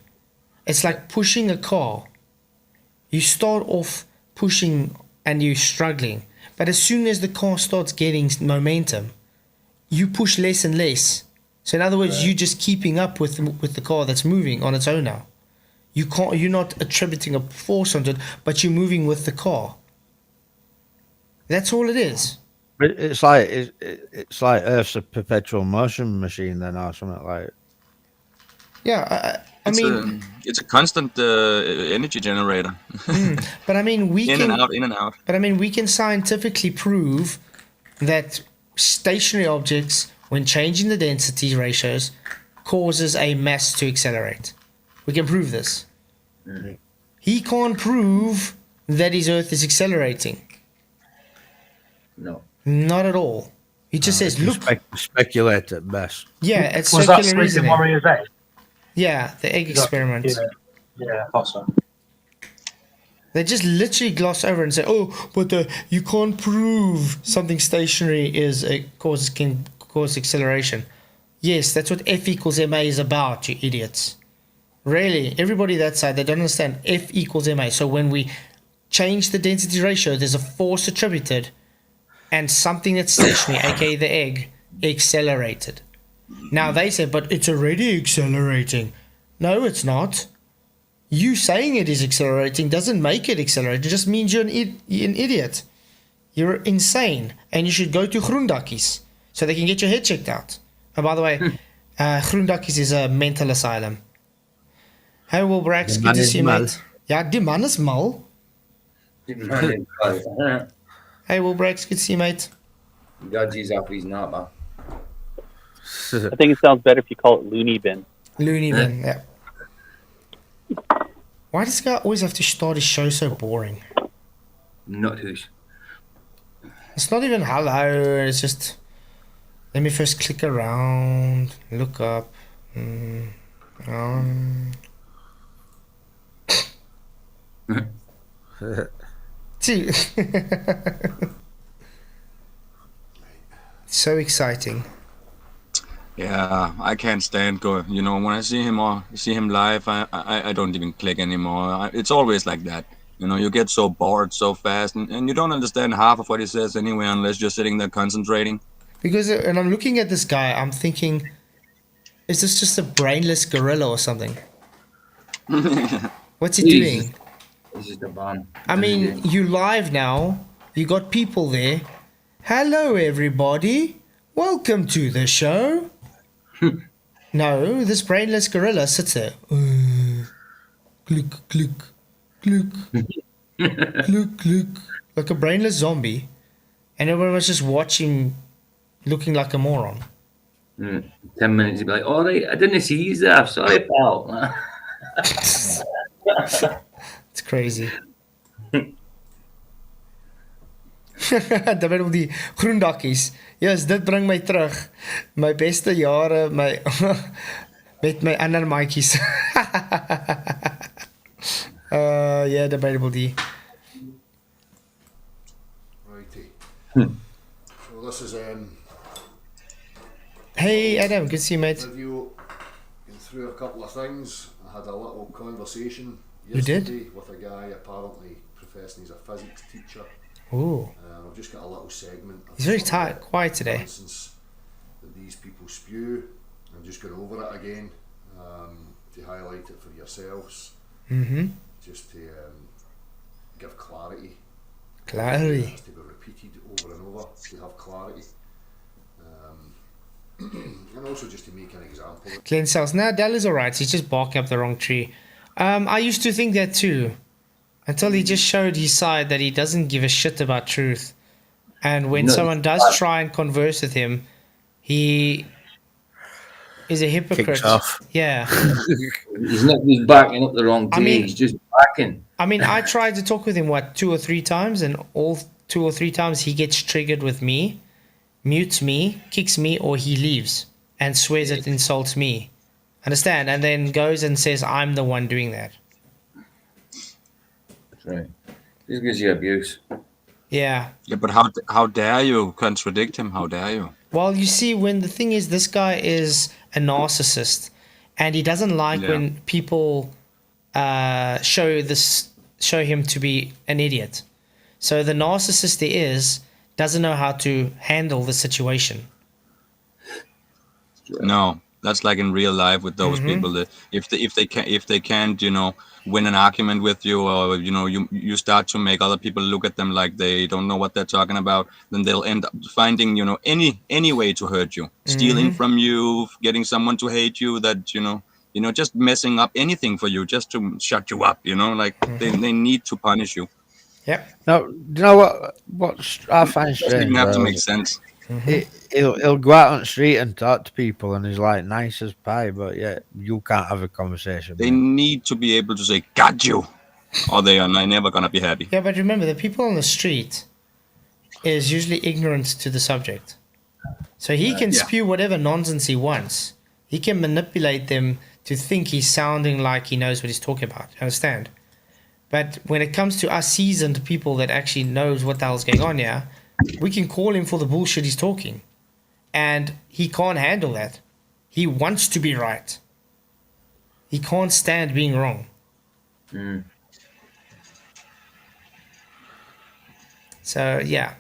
It's like pushing a car. You start off pushing and you're struggling, but as soon as the car starts getting momentum, you push less and less. So in other words, you're just keeping up with the car that's moving on its own now. You're not attributing a force onto it, but you're moving with the car. That's all it is. It's like Earth's a perpetual motion machine, then, or something like. Yeah, I mean, it's a constant energy generator. But I mean, in and out. But I mean, we can scientifically prove that stationary objects, when changing the density ratios, causes a mass to accelerate. We can prove this. Mm-hmm. He can't prove that his Earth is accelerating. No. Not at all. He just says, look. Speculate at best. Yeah, it's was circular that Sleeping reasoning. Warrior's egg? Yeah, the egg experiment. Yeah, I thought so. They just literally gloss over and say, "Oh, but you can't prove something stationary can cause acceleration." Yes, that's what F equals ma is about, you idiots. Really, everybody that side, they don't understand F equals ma. So when we change the density ratio, there's a force attributed, and something that's stationary, aka the egg, accelerated. Now they say, but it's already accelerating. No, it's not. You saying it is accelerating doesn't make it accelerate. It just means you're an idiot. You're insane. And you should go to Groendakkies so they can get your head checked out. Oh, by the way, Groendakkies is a mental asylum. Hey, Will Brax, good to see you, mate. Ja, die man is mal. Hey, Will Brax, good to see you, mate. Dodgy's off his not, man. I think it sounds better if you call it Looney Bin. Looney Bin, yeah. Why does this guy always have to start his show so boring? Not who's. It's not even hello, it's just... Let me first click around, look up. See. So exciting. Yeah, I can't stand going. You know, when I see him live, I don't even click anymore. It's always like that. You know, you get so bored so fast, and you don't understand half of what he says anyway, unless you're sitting there concentrating. Because, and I'm looking at this guy, I'm thinking, is this just a brainless gorilla or something? What's he doing? This is the bomb. I mean, you live now. You got people there. Hello, everybody. Welcome to the show. No, this brainless gorilla sits there. Click, click, click, click, click. Like a brainless zombie. And everyone was just watching, looking like a moron. 10 minutes, he'd be like, all right, I didn't see you there. Sorry, pal. It's crazy. Daar bedoel die Groendakkies. Yes, dit bring my terug. My beste jare, met my ander maatjies. Yeah, daar bedoel die. Righty. So this is Hey Adam, good to see you, mate. Video. Been through a couple of things. I had a little conversation You did? yesterday with a guy apparently professing he's a physics teacher. Ooh. I've just got a little segment. He's very quiet today. Nonsense that these people spew. I'm just going over it again to highlight it for yourselves. Mm-hmm. Just to give clarity. Clarity. It has to be repeated over and over to have clarity. And also just to make an example. Glenn Sells. No, Dell is alright. He's just barking up the wrong tree. I used to think that too. Until he just showed his side that he doesn't give a shit about truth. And when someone does try and converse with him, he He's a hypocrite. Kicks off. Yeah. He's not just backing up the wrong day. I mean- he's just backing. I mean, I tried to talk with him, 2 or 3 times, and all 2 or 3 times he gets triggered with me, mutes me, kicks me, or he leaves and swears it insults me. Understand? And then goes and says, I'm the one doing that. That's right. This gives you abuse. Yeah. Yeah, but how dare you contradict him? How dare you? Well, you see, when the thing is, this guy is a narcissist, and he doesn't like Yeah. when people show him to be an idiot. So the narcissist he is doesn't know how to handle the situation. No, that's like in real life with those people. That if they can't, win an argument with you, or you start to make other people look at them like they don't know what they're talking about, then they'll end up finding any way to hurt you, stealing from you, getting someone to hate you, that just messing up anything for you just to shut you up. They need to punish you. Yep. No, do you know what I find strange? Doesn't even have to though? make sense. He'll go out on the street and talk to people, and he's like nice as pie, but yet you can't have a conversation. They need to be able to say "got you," or they are never gonna be happy. Yeah, but remember, the people on the street is usually ignorant to the subject. So he can spew whatever nonsense he wants. He can manipulate them to think he's sounding like he knows what he's talking about. You understand? But when it comes to us seasoned people that actually knows what the hell's going on here, we can call him for the bullshit he's talking. And he can't handle that. He wants to be right. He can't stand being wrong. So, yeah.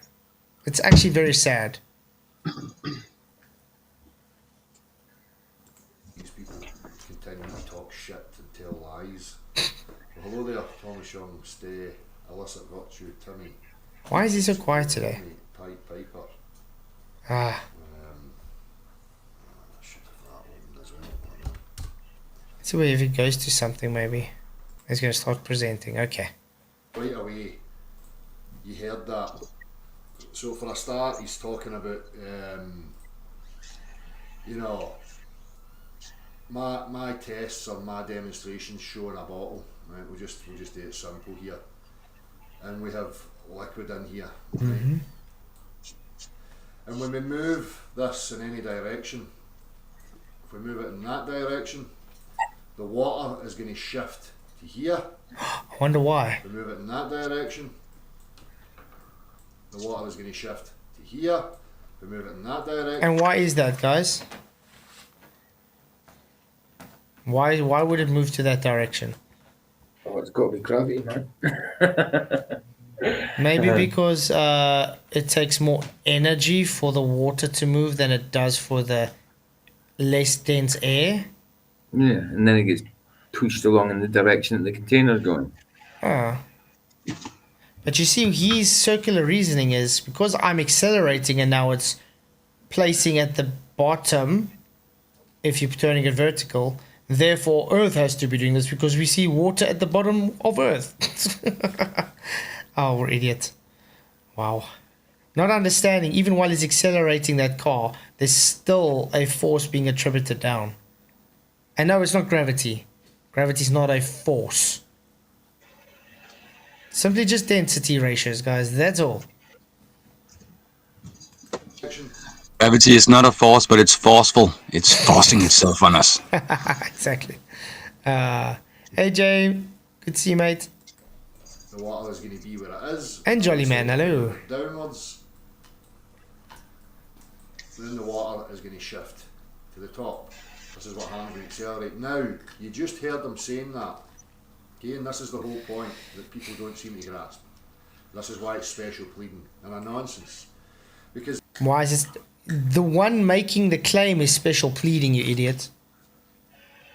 It's actually very sad. These people continue to talk shit and tell lies. Well, hello there, Thomas Young, Stay, Illicit Virtue, Timmy. Why is he so quiet today? Piper. Ah. I should have that one as well. Let's see if it goes to something, maybe. He's going to start presenting. Okay. Right away, you heard that. So for a start, he's talking about, my tests or my demonstrations showing a bottle. Right, we'll just do it simple here, and we have liquid in here. Right? And when we move this in any direction, if we move it in that direction, the water is going to shift to here. I wonder why. If we move it in that direction, the water is going to shift to here. If we move it in that direction. And why is that, guys? Why would it move to that direction? Oh, it's got to be gravity, man. Maybe because it takes more energy for the water to move than it does for the less dense air. Yeah, and then it gets pushed along in the direction that the container's going. Ah. But you see, his circular reasoning is because I'm accelerating and now it's placing at the bottom, if you're turning it vertical, therefore Earth has to be doing this because we see water at the bottom of Earth. Oh, we're idiots. Wow. Not understanding, even while he's accelerating that car, there's still a force being attributed down. And no, it's not gravity. Gravity's not a force. Simply just density ratios, guys. That's all. Gravity is not a force, but it's forceful. It's forcing itself on us. Exactly. Hey, Jay. Good to see you, mate. The water is going to be where it is. And Jolly Man, hello. Downwards. Then the water is going to shift to the top. This is what happens when you accelerate. Now, you just heard them saying that. Okay, and this is the whole point that people don't seem to grasp. This is why it's special pleading and a nonsense. Because why is this? The one making the claim is special pleading, you idiot.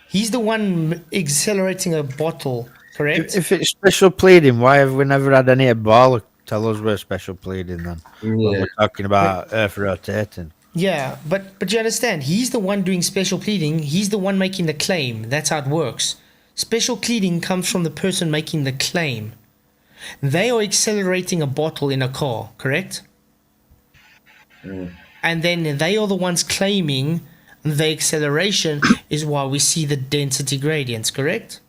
He's the one accelerating a bottle, correct? If it's special pleading, why have we never had any ball tell us we're special pleading then? When we're talking about Earth rotating. Yeah, but you understand, he's the one doing special pleading, he's the one making the claim. That's how it works. Special pleading comes from the person making the claim. They are accelerating a bottle in a car, correct? And then they are the ones claiming, the acceleration is why we see the density gradients, correct?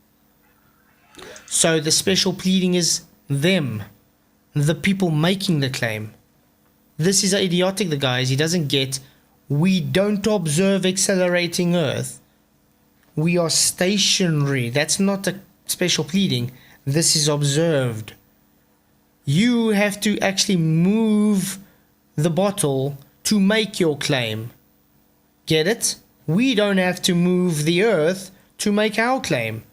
So the special pleading is them, the people making the claim. This is idiotic, the guys. He doesn't get, we don't observe accelerating Earth. We are stationary. That's not a special pleading. This is observed. You have to actually move the bottle to make your claim. Get it? We don't have to move the Earth to make our claim.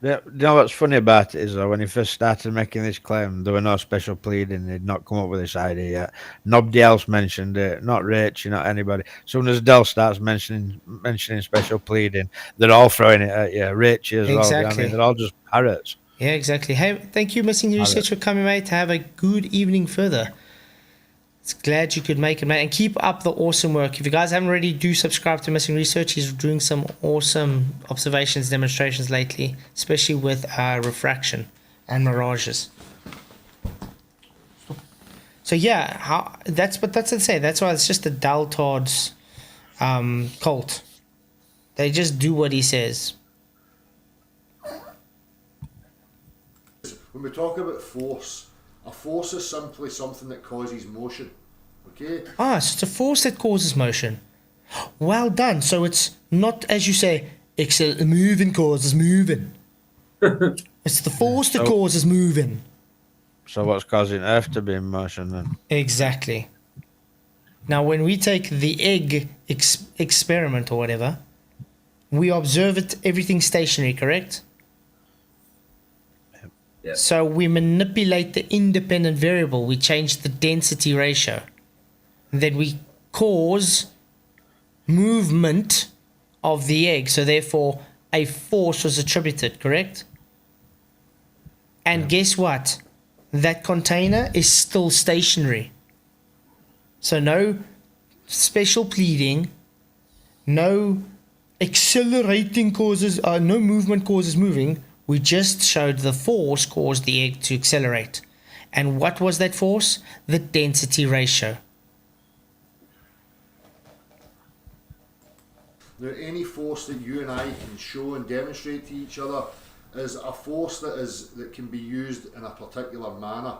Yeah, you know what's funny about it is though, when he first started making this claim, there were no special pleading. He'd not come up with this idea yet. Nobody else mentioned it. Not Rachel, not anybody. As soon as Dell starts mentioning special pleading, they're all throwing it at you. Rachel as well. You know what I mean? They're all just parrots. Yeah, exactly. Hey, thank you, Missing Research, for coming, mate. Have a good evening further. It's glad you could make it, mate. And keep up the awesome work. If you guys haven't already, do subscribe to Missing Research. He's doing some awesome observations, demonstrations lately, especially with refraction and mirages. So yeah, that's what that's to say. That's why it's just the Daltod's cult. They just do what he says. When we talk about force, a force is simply something that causes motion. Okay? So it's a force that causes motion. Well done. So it's not, as you say, moving causes moving. It's the force that causes moving. So what's causing Earth to be in motion then? Exactly. Now, when we take the egg experiment or whatever, we observe it, everything stationary, correct? Yep. So we manipulate the independent variable. We change the density ratio. Then we cause movement of the egg. So therefore, a force was attributed, correct? And guess what? That container is still stationary. So no special pleading, no accelerating causes, no movement causes moving. We just showed the force caused the egg to accelerate. And what was that force? The density ratio. Now, any force that you and I can show and demonstrate to each other is a force that can be used in a particular manner.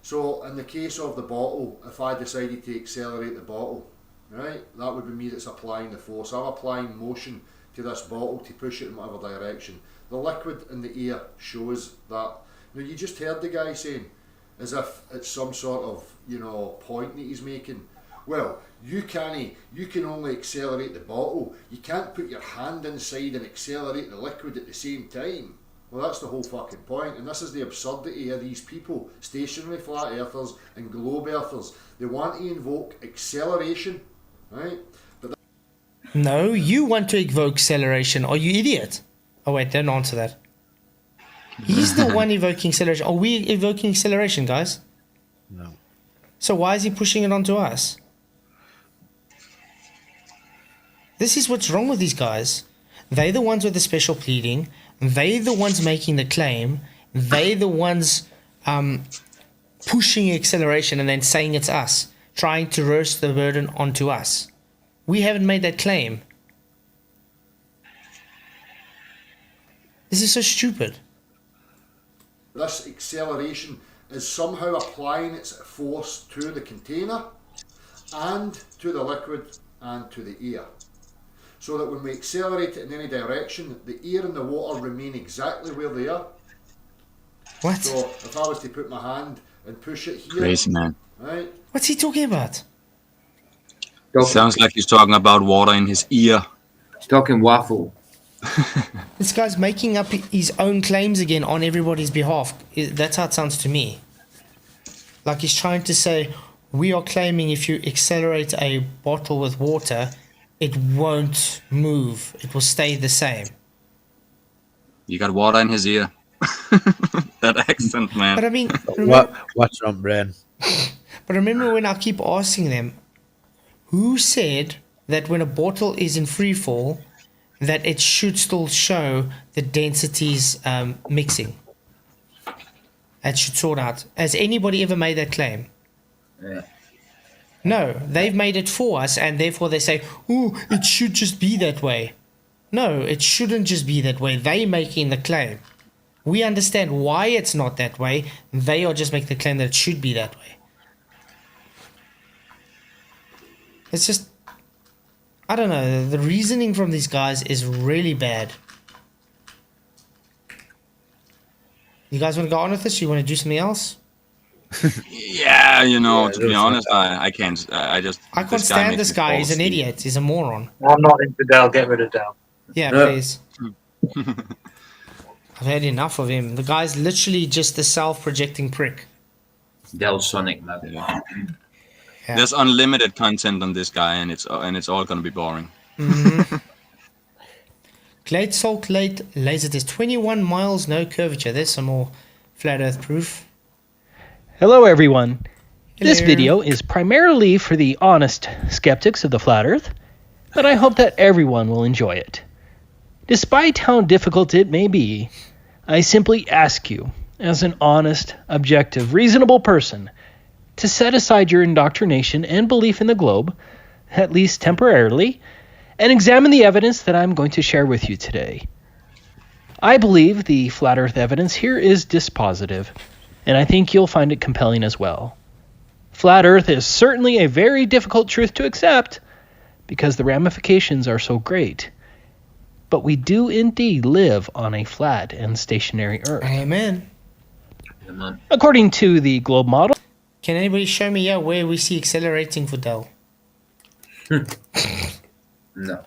So, in the case of the bottle, if I decided to accelerate the bottle, right, that would be me that's applying the force. I'm applying motion to this bottle to push it in whatever direction. The liquid in the air shows that. Now, you just heard the guy saying, as if it's some sort of, point that he's making. Well, you can only accelerate the bottle. You can't put your hand inside and accelerate the liquid at the same time. Well, that's the whole fucking point. And this is the absurdity of these people, stationary flat earthers and globe earthers. They want to invoke acceleration, right? But no, you want to invoke acceleration. Are you idiot? Oh wait, don't answer that. He's the one evoking acceleration. Are we evoking acceleration, guys? No. So why is he pushing it onto us? This is what's wrong with these guys. They're the ones with the special pleading. They're the ones making the claim. They're the ones pushing acceleration and then saying it's us, trying to reverse the burden onto us. We haven't made that claim. This is so stupid. this acceleration is somehow applying its force to the container and to the liquid and to the air. So that when we accelerate it in any direction, the air and the water remain exactly where they are. What? So if I was to put my hand and push it here, Crazy, man. right? What's he talking about? Sounds like he's talking about water in his ear. He's talking waffle. This guy's making up his own claims again on everybody's behalf. That's how it sounds to me. Like he's trying to say, we are claiming if you accelerate a bottle with water, it won't move. It will stay the same. You got water in his ear. That accent, man. But I mean, what's wrong, brain? But remember when I keep asking them, who said that when a bottle is in free fall, that it should still show the densities mixing? It should sort out. Has anybody ever made that claim? Yeah. No, they've made it for us, and therefore they say, "Oh, it should just be that way." No, it shouldn't just be that way. They're making the claim. We understand why it's not that way. They are just making the claim that it should be that way. It's just, I don't know. The reasoning from these guys is really bad. You guys want to go on with this? You want to do something else? Yeah, to be honest, I can't. I can't stand this guy. He's an idiot. He's a moron. I'm not into Dell. Get rid of Dell. Yeah, please. I've had enough of him. The guy's literally just a self-projecting prick. Del Sonic, maybe. Yeah. There's unlimited content on this guy, and it's all gonna be boring. Glade Salt Lake laser test 21 miles, no curvature. There's some more flat Earth proof. Hello, everyone. Hello. This video is primarily for the honest skeptics of the flat Earth, but I hope that everyone will enjoy it. Despite how difficult it may be, I simply ask you, as an honest, objective, reasonable person, to set aside your indoctrination and belief in the globe, at least temporarily, and examine the evidence that I'm going to share with you today. I believe the flat Earth evidence here is dispositive, and I think you'll find it compelling as well. Flat Earth is certainly a very difficult truth to accept, because the ramifications are so great. But we do indeed live on a flat and stationary Earth. Amen. According to the globe model. Can anybody show me where we see accelerating for Dell? No.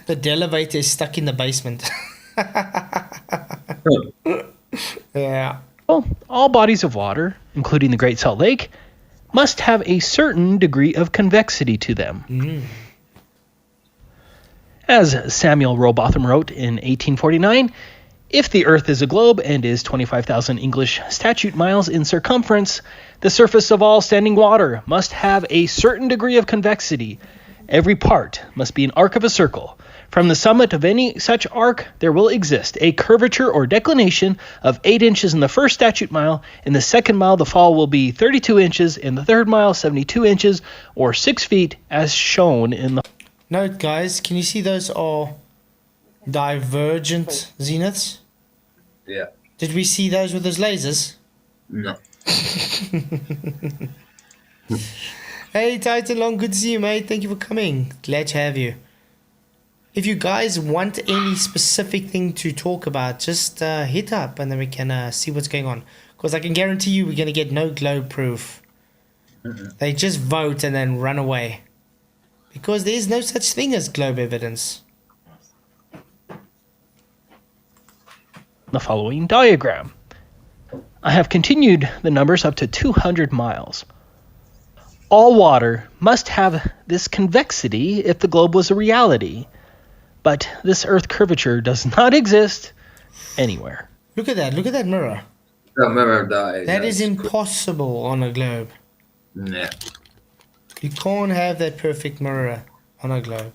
The Delevator is stuck in the basement. Yeah. Well, all bodies of water, including the Great Salt Lake, must have a certain degree of convexity to them. As Samuel Rowbotham wrote in 1849, if the Earth is a globe and is 25,000 English statute miles in circumference, the surface of all standing water must have a certain degree of convexity. Every part must be an arc of a circle. From the summit of any such arc, there will exist a curvature or declination of 8 inches in the first statute mile. In the second mile, the fall will be 32 inches. In the third mile, 72 inches, or 6 feet, as shown in the... Note, guys, can you see those are divergent zeniths? Yeah. Did we see those with those lasers? No. Hey, Titan Long, good to see you, mate. Thank you for coming. Glad to have you. If you guys want any specific thing to talk about, just hit up and then we can see what's going on. Because I can guarantee you we're going to get no globe proof. They just vote and then run away. Because there is no such thing as globe evidence. The following diagram. I have continued the numbers up to 200 miles. All water must have this convexity if the globe was a reality. But this Earth curvature does not exist anywhere. Look at that. Look at that mirror. That mirror died. That is impossible on a globe. Yeah. You can't have that perfect mirror on a globe.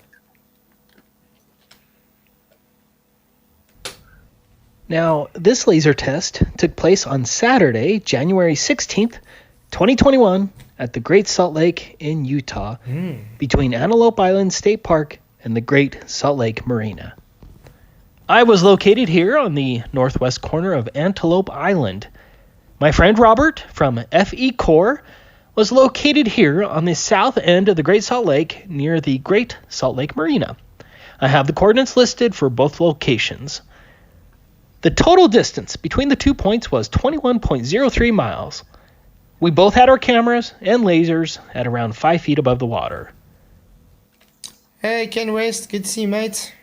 Now, this laser test took place on Saturday, January 16th, 2021, at the Great Salt Lake in Utah, between Antelope Island State Park and the Great Salt Lake Marina. I was located here on the northwest corner of Antelope Island. My friend Robert from FE Corps was located here on the south end of the Great Salt Lake near the Great Salt Lake Marina. I have the coordinates listed for both locations. The total distance between the 2 points was 21.03 miles. We both had our cameras and lasers at around 5 feet above the water. Hey, Ken West, good to see you, mate.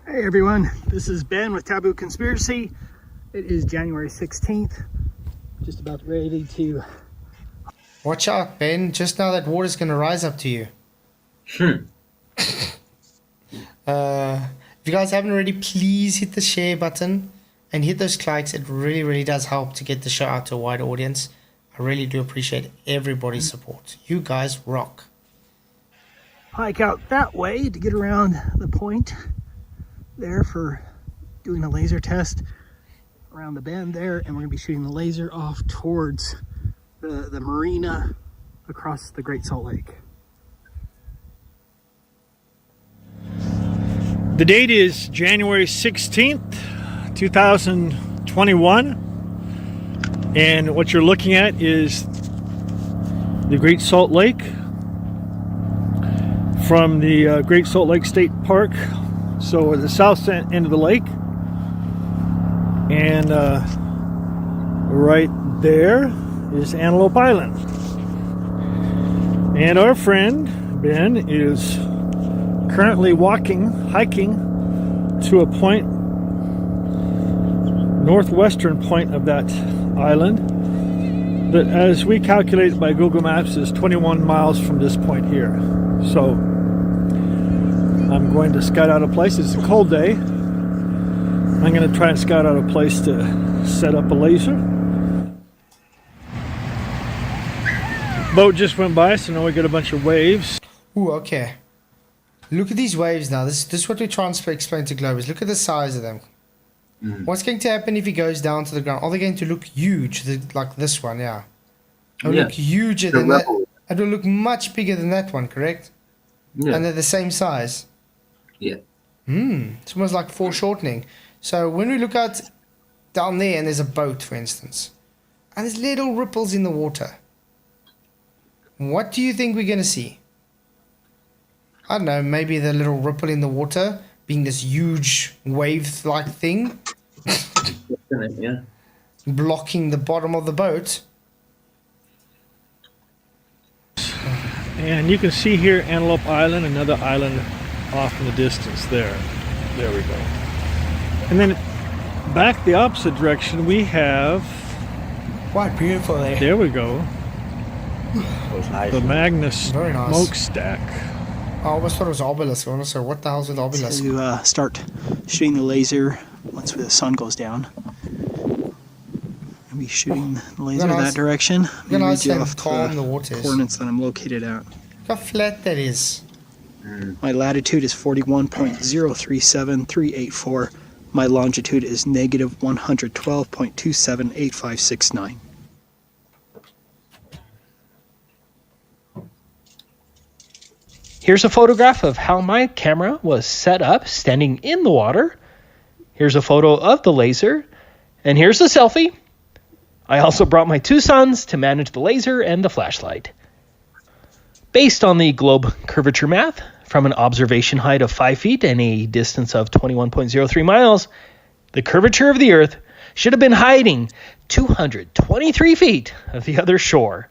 Hey everyone, this is Ben with Taboo Conspiracy. It is January 16th. Just about ready to... Watch out, Ben. Just now that water's going to rise up to you. If you guys haven't already, please hit the share button and hit those likes. It really, really does help to get the show out to a wider audience. I really do appreciate everybody's support. You guys rock. Hike out that way to get around the point there for doing a laser test around the bend there, and we're going to be shooting the laser off towards the marina across the Great Salt Lake. The date is January 16th, 2021. And what you're looking at is the Great Salt Lake from the Great Salt Lake State Park. So the south end of the lake. And right there is Antelope Island. And our friend Ben is currently hiking to a point, northwestern point of that island, that as we calculate by Google Maps is 21 miles from this point here. So I'm going to scout out a place. It's a cold day. I'm going to try and scout out a place to set up a laser. Boat just went by, so now we got a bunch of waves. Ooh, okay. Look at these waves now. This is what we're trying to explain to Globers. Look at the size of them. What's going to happen if he goes down to the ground? Are they going to look huge, like this one? Yeah. It'll look huger than that. It will look much bigger than that one, correct? Yeah. And they're the same size. Yeah. It's almost like foreshortening. So when we look out down there and there's a boat, for instance, and there's little ripples in the water, what do you think we're going to see? I don't know, maybe the little ripple in the water being this huge wave-like thing. Yeah. Blocking the bottom of the boat. And you can see here Antelope Island, another island off in the distance there. There we go. And then back the opposite direction we have... Quite beautiful there. There we go. Nice. The Magnus Very nice. smokestack. I always thought it was obelisk. So what the hell's with obelisk? To start shooting the laser once the sun goes down. I'll be shooting the laser that direction. Look how nice and calm the water is. Coordinates that I'm located at. Look how flat that is. My latitude is 41.037384. My longitude is negative 112.278569. Here's a photograph of how my camera was set up standing in the water. Here's a photo of the laser. And here's a selfie. I also brought my two sons to manage the laser and the flashlight. Based on the globe curvature math, from an observation height of 5 feet and a distance of 21.03 miles, the curvature of the Earth should have been hiding 223 feet of the other shore.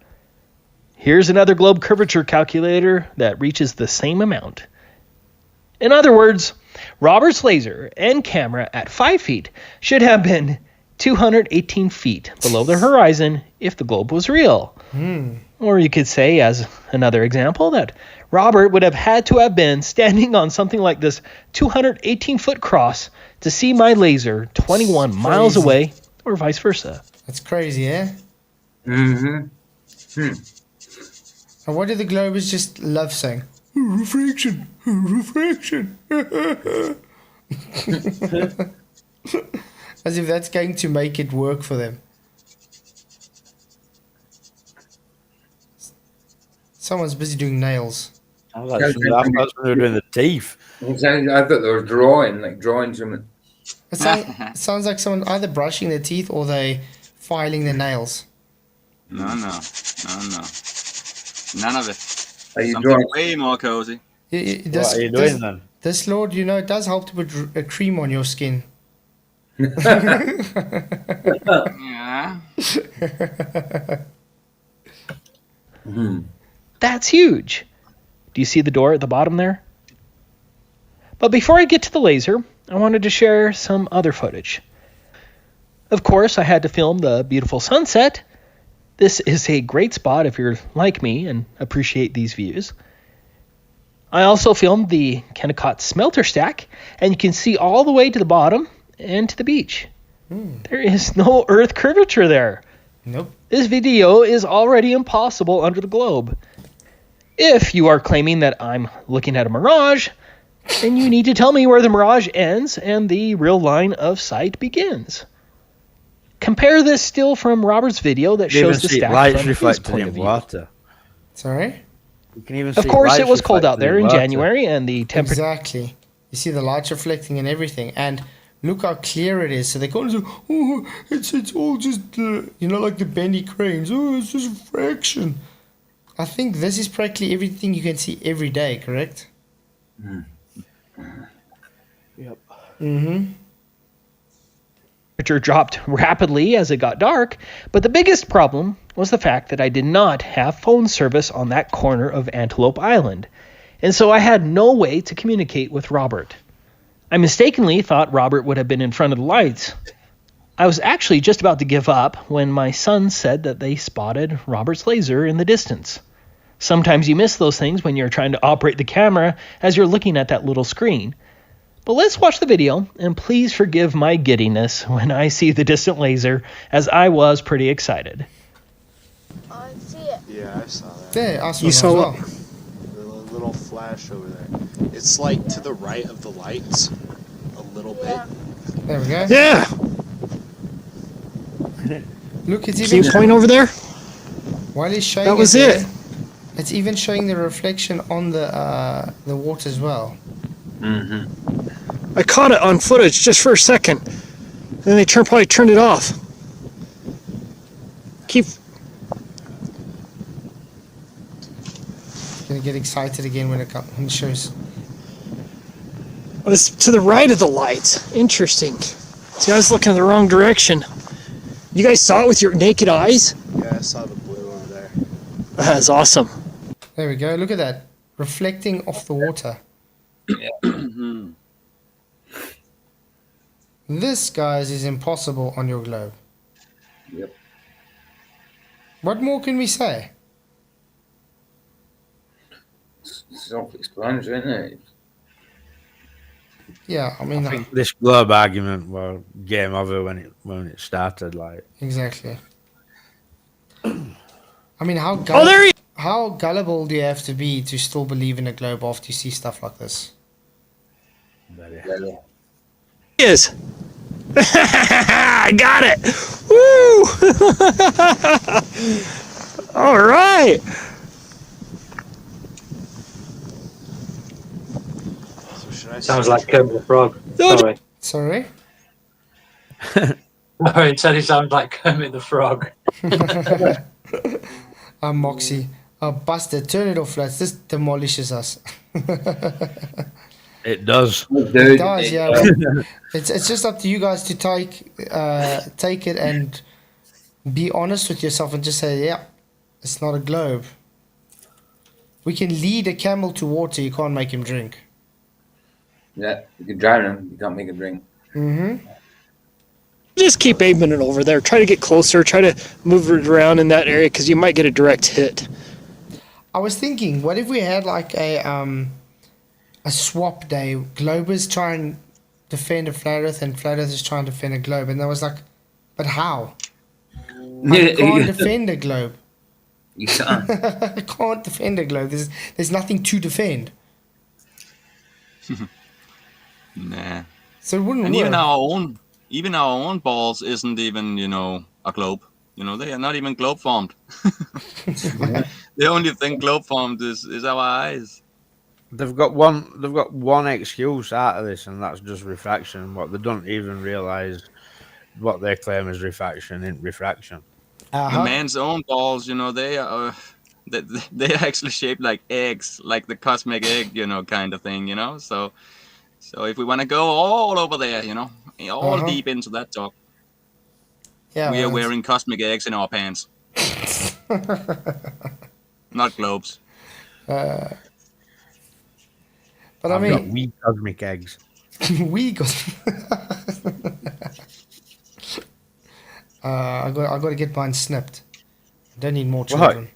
Here's another globe curvature calculator that reaches the same amount. In other words, Robert's laser and camera at 5 feet should have been 218 feet below the horizon if the globe was real. Or you could say, as another example, that Robert would have had to have been standing on something like this 218-foot cross to see my laser 21 miles away, or vice versa. That's crazy, eh? Mm-hmm. And what do the Globers just love saying? Refraction, refraction. As if that's going to make it work for them. Someone's busy doing nails. I thought they were doing the teeth. I thought they were drawing something. It sounds like someone either brushing their teeth or they filing their nails. No. None of it. Are you Something way more cozy. What are you doing then? This, Lord, you know, it does help to put a cream on your skin. Yeah. That's huge. Do you see the door at the bottom there? But before I get to the laser, I wanted to share some other footage. Of course, I had to film the beautiful sunset. This is a great spot if you're like me and appreciate these views. I also filmed the Kennecott smelter stack, and you can see all the way to the bottom and to the beach. There is no Earth curvature there. Nope. This video is already impossible under the globe. If you are claiming that I'm looking at a mirage, then you need to tell me where the mirage ends and the real line of sight begins. Compare this still from Robert's video that You can shows the see stack lights from his reflected point in of view. water. Sorry? You can even see Of course, it lights was cold out reflected there in water. January, and the temperature. Exactly. You see the lights reflecting and everything, and look how clear it is. So they can't say, oh, it's all just, like the bendy cranes. Oh, it's just a fraction. I think this is practically everything you can see every day, correct? Yep. Mm-hmm. Temperature dropped rapidly as it got dark, but the biggest problem was the fact that I did not have phone service on that corner of Antelope Island, and so I had no way to communicate with Robert. I mistakenly thought Robert would have been in front of the lights. I was actually just about to give up when my son said that they spotted Robert's laser in the distance. Sometimes you miss those things when you're trying to operate the camera as you're looking at that little screen. But let's watch the video, and please forgive my giddiness when I see the distant laser, as I was pretty excited. I see it. Yeah, I saw that. Yeah, I saw You that saw as what? well. The little flash over there. It's like to the right of the lights, a little bit. There we go. Yeah. Look, it's See even a point over there? While he's showing That was there, it. It's even showing the reflection on the water as well. Mm-hmm. I caught it on footage just for a second. Then they probably turned it off. Keep. Gonna get excited again when it shows. Oh, it's to the right of the lights. Interesting. See, I was looking in the wrong direction. You guys saw it with your naked eyes? Yeah, I saw the blue over there. That's awesome. There we go. Look at that, reflecting off the water. This, guys, is impossible on your globe. Yep. What more can we say? Self-explanatory, isn't it? Yeah, I mean, I think this globe argument was game over when it started. Like exactly. I mean, how how gullible do you have to be to still believe in a globe after you see stuff like this? Is. I got it. Woo! All right. Sounds like Kermit the Frog. Sorry. Sorry? No, it said he sounds like Kermit the Frog. Moxie. Oh, bastard. Turn it off, lads. This demolishes us. it does. It does, yeah. Well, it's just up to you guys to take it and be honest with yourself and just say, yeah, it's not a globe. We can lead a camel to water. You can't make him drink. Yeah, you can drown him. You can't make him drink. Mm-hmm. Just keep aiming it over there. Try to get closer. Try to move it around in that area because you might get a direct hit. I was thinking, what if we had like a swap day? Globers try and defend a flat Earth, and flat Earthers try and defend a globe. And I was like, but how? I can't defend a globe. You can't. I can't defend a globe. There's nothing to defend. Nah. So it wouldn't and work. even our own balls isn't even, a globe. They are not even globe formed. The only thing globe formed is our eyes. They've got one excuse out of this, and that's just refraction. What they don't even realize what they claim is refraction in refraction. The man's own balls, they are they are actually shaped like eggs, like the cosmic egg, kind of thing, So if we want to go all over there, all deep into that talk, we are wearing cosmic eggs in our pants. Not globes. But I've got wee cosmic eggs. I got to get mine snipped. I don't need more children.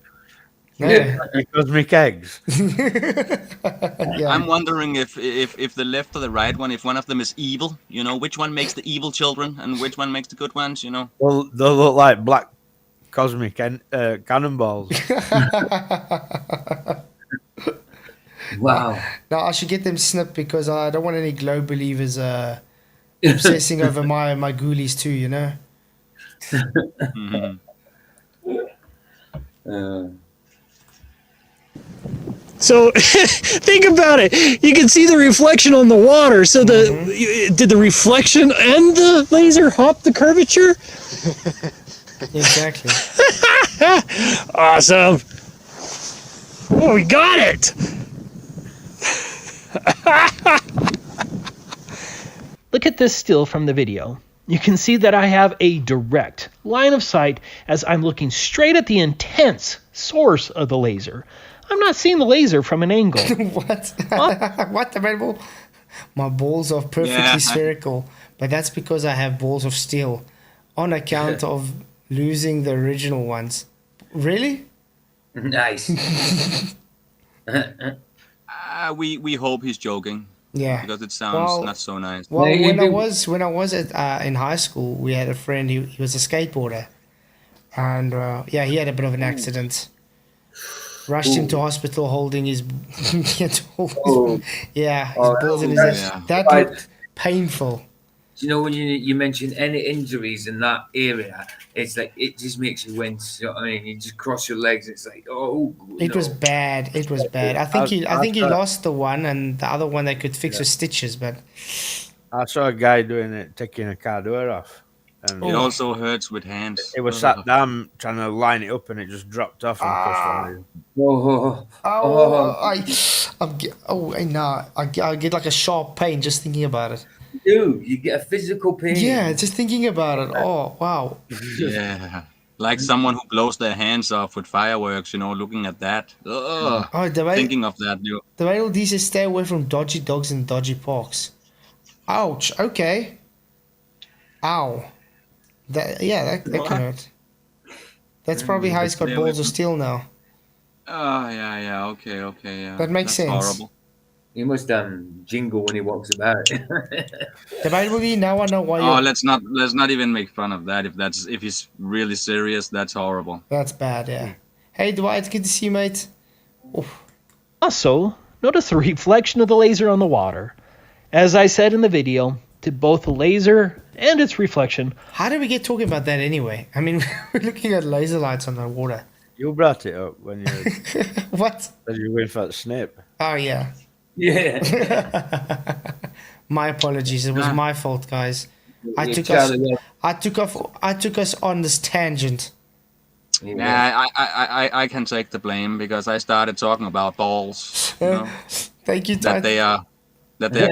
No. Cosmic eggs. Yeah. I'm wondering if the left or the right one, if one of them is evil, which one makes the evil children and which one makes the good ones, Well, they'll look like black cosmic cannonballs. Wow. No, I should get them snipped because I don't want any globe believers obsessing over my ghoulies too, So think about it. You can see the reflection on the water. So did the reflection and the laser hop the curvature? Exactly. Awesome. Oh, we got it. Look at this still from the video. You can see that I have a direct line of sight as I'm looking straight at the intense source of the laser. I'm not seeing the laser from an angle. What? What the red? My balls are perfectly spherical, but that's because I have balls of steel on account of losing the original ones. Really? Nice. We hope he's joking. Yeah. Because it sounds not so nice. Well, when I was in high school, we had a friend. He was a skateboarder, and he had a bit of an accident. Rushed him to hospital, holding his his balls in his head. That looked painful. Do you know when you mention any injuries in that area, it's like it just makes you wince. You know what I mean? You just cross your legs. It's like, oh. It was bad. It was bad. I think he lost the one, and the other one they could fix with stitches. But I saw a guy doing it, taking a car door off. And it also hurts with hands. It was sat down trying to line it up, and it just dropped off. And I get like a sharp pain just thinking about it. Dude, you get a physical pain. Yeah, just thinking about it. Oh, wow. Yeah. Like someone who blows their hands off with fireworks, looking at that. Thinking of that, dude. The way all these is stay away from dodgy dogs and dodgy parks. Ouch. Okay. Ow. That can hurt. That's probably how he's got balls of steel now. Oh, yeah. Okay, yeah. That makes sense. Horrible. He must jingle when he walks about. Debatably, now I know why. Let's not even make fun of that. If he's really serious, that's horrible. That's bad. Yeah. Hey, Dwight, it's good to see you, mate. Oof. Also, notice the reflection of the laser on the water. As I said in the video, to both the laser and its reflection. How did we get talking about that anyway? I mean, we're looking at laser lights on the water. You brought it up when you. What? As you went for that snip. Oh yeah. Yeah. My apologies. It was my fault, guys. I took us on this tangent. Yeah, I can take the blame because I started talking about balls. Thank you, that they are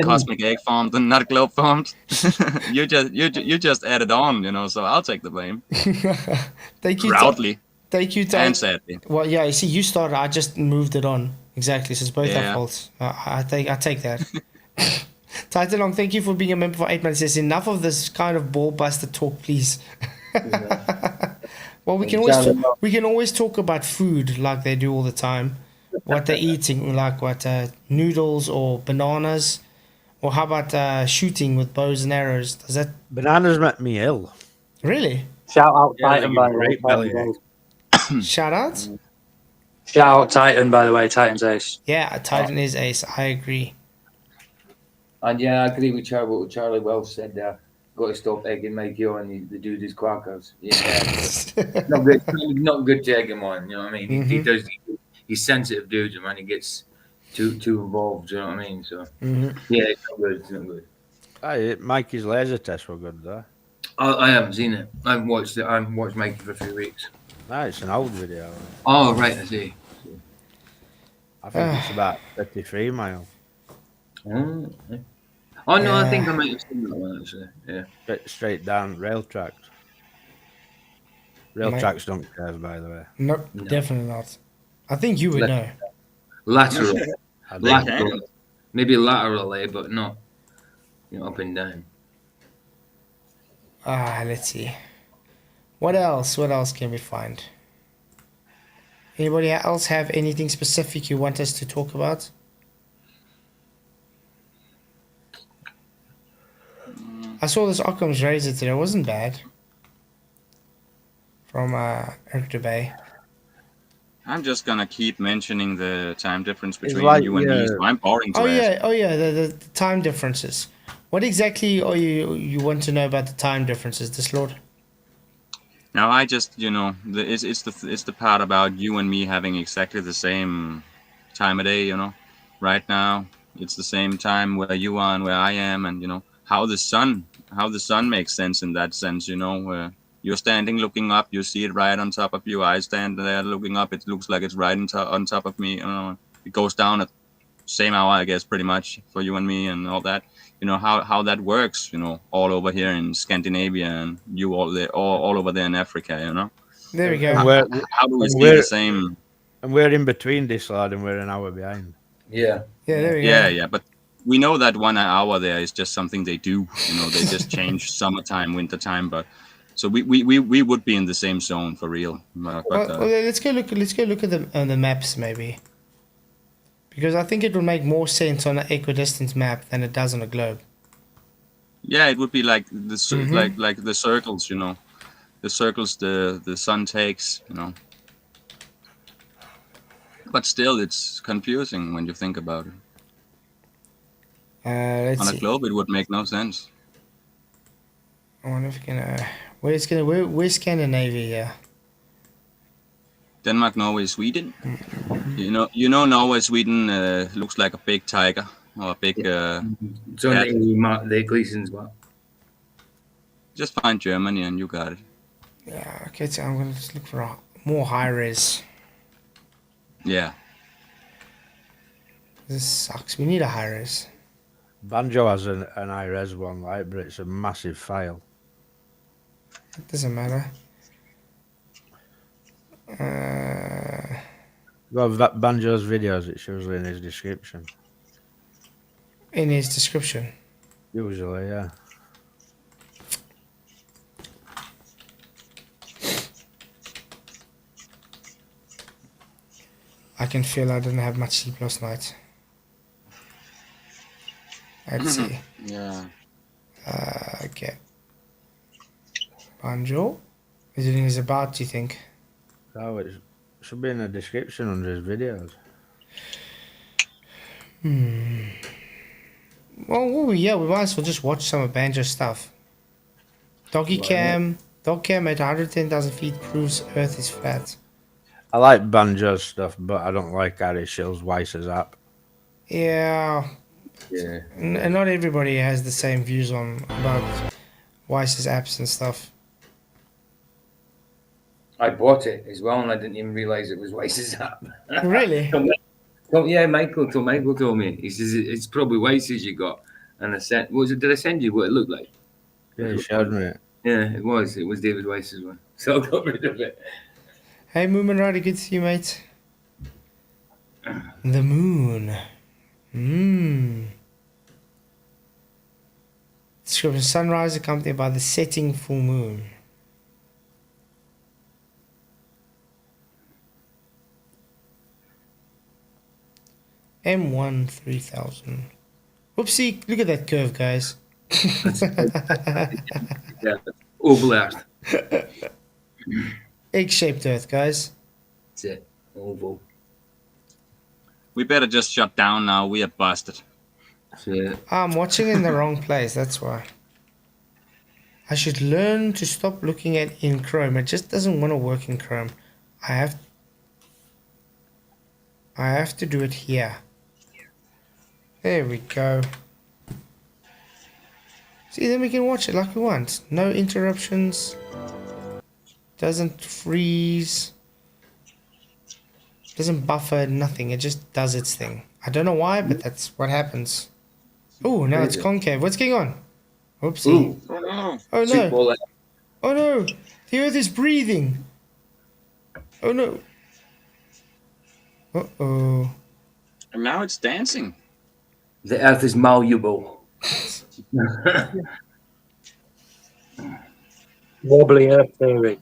cosmic egg formed and not globe formed. you just added on, so I'll take the blame. Thank you. Proudly. Thank you, and sadly. Well, yeah. You see, you started. I just moved it on. Exactly. So it's both our faults. I take that. Titan Long, thank you for being a member for 8 months. Says enough of this kind of ball buster talk, please. Well, we can always talk about food like they do all the time. What they're eating, like what noodles or bananas, or how about shooting with bows and arrows? Does that bananas make me ill? Really? Shout out Titan, by the way. Shout out. Shout out Titan, by the way. Titan's ace. Yeah, Titan is ace. I agree. And yeah, I agree with Charlie. What Charlie Wells said there. Got to stop egging Mikey on. The dude is quackers. Yeah, not good to egg him on. You know what I mean? Mm-hmm. He does. He's sensitive dude, and when he gets too involved, you know what I mean? So yeah, it's not good. It's not good. Mikey's laser tests were good though. I haven't seen it. I haven't watched it. I haven't watched Mikey for a few weeks. No, it's an old video. Oh right, I see. I think it's about 53 miles. Oh no, I think I might have seen that one actually. Yeah. Straight down rail tracks. Rail tracks don't curve, by the way. Nope, no, definitely not. I think you would know. Lateral. Maybe laterally, but not up and down. Let's see. What else? What else can we find? Anybody else have anything specific you want us to talk about? I saw this Occam's razor today. It wasn't bad. From Eric Dubay. I'm just gonna keep mentioning the time difference between you and me. So I'm boring to ask. The time differences. What exactly are you want to know about the time differences, this Lord? Now I just, it's the part about you and me having exactly the same time of day. Right now it's the same time where you are and where I am, and how the sun makes sense in that sense. Where you're standing looking up, you see it right on top of you. I stand there looking up, it looks like it's right on top of me. It goes down at same hour, I guess, pretty much for you and me and all that. How that works. All over here in Scandinavia, and you all over there in Africa. There we go. How do we see the same? And we're in between this lad, and we're an hour behind. Yeah. Yeah, there we go. Yeah, but we know that 1 hour there is just something they do. They just change summertime, wintertime, but so we would be in the same zone for real. But, Well, let's go look at the maps maybe, because I think it would make more sense on an equidistant map than it does on a globe. yeah, it would be like the like the circles, the circles the sun takes, But still, it's confusing when you think about it. Let's On a see. globe, it would make no sense. I wonder if where's Scandinavia here? Denmark, Norway, Sweden. Norway, Sweden looks like a big tiger or a big. Sånn det er Gleason's map. Just find Germany and you got it. Yeah, okay, so I'm gonna just look for a more high res. Yeah. This sucks. We need a high res. Banjo has an high-res one, right? But it's a massive file. It doesn't matter. Well, Banjo's videos, it shows in his description. In his description? Usually, yeah. I can feel I didn't have much sleep last night. Let's see. Yeah. Okay. Banjo? Is it in his about, do you think? Oh, it should be in the description under his videos. Well, yeah, we might as well just watch some of Banjo's stuff. Dog cam at 110,000 feet proves Earth is flat. I like Banjo's stuff, but I don't like Harry Shill's Weiss's app. Yeah. Yeah. And not everybody has the same views about Weiss's apps and stuff. I bought it as well, and I didn't even realize it was Weiss's app. Really? Yeah, Michael told me. He says it's probably Weiss's you got, and I said, did I send you what it looked like? Yeah, you showed me it. Yeah, it was. It was David Weiss's one, so I got rid of it. Hey, Moomin Rider, good to see you, mate. The moon. Description: sunrise accompanied by the setting full moon. M1 3000. Whoopsie, look at that curve, guys. Yeah, oval Earth. Egg-shaped Earth, guys. That's it, oval. We better just shut down now. We are busted. Yeah. I'm watching in the wrong place, that's why. I should learn to stop looking at in Chrome. It just doesn't want to work in Chrome. I have to do it here. There we go. See, then we can watch it like we want. No interruptions. Doesn't freeze. Doesn't buffer, nothing. It just does its thing. I don't know why, but that's what happens. Oh, now it's concave. What's going on? Oopsie. Oh no. Oh no. Oh no. The Earth is breathing. Oh no. Uh-oh. And now it's dancing. The Earth is malleable. Wobbly Earth theory.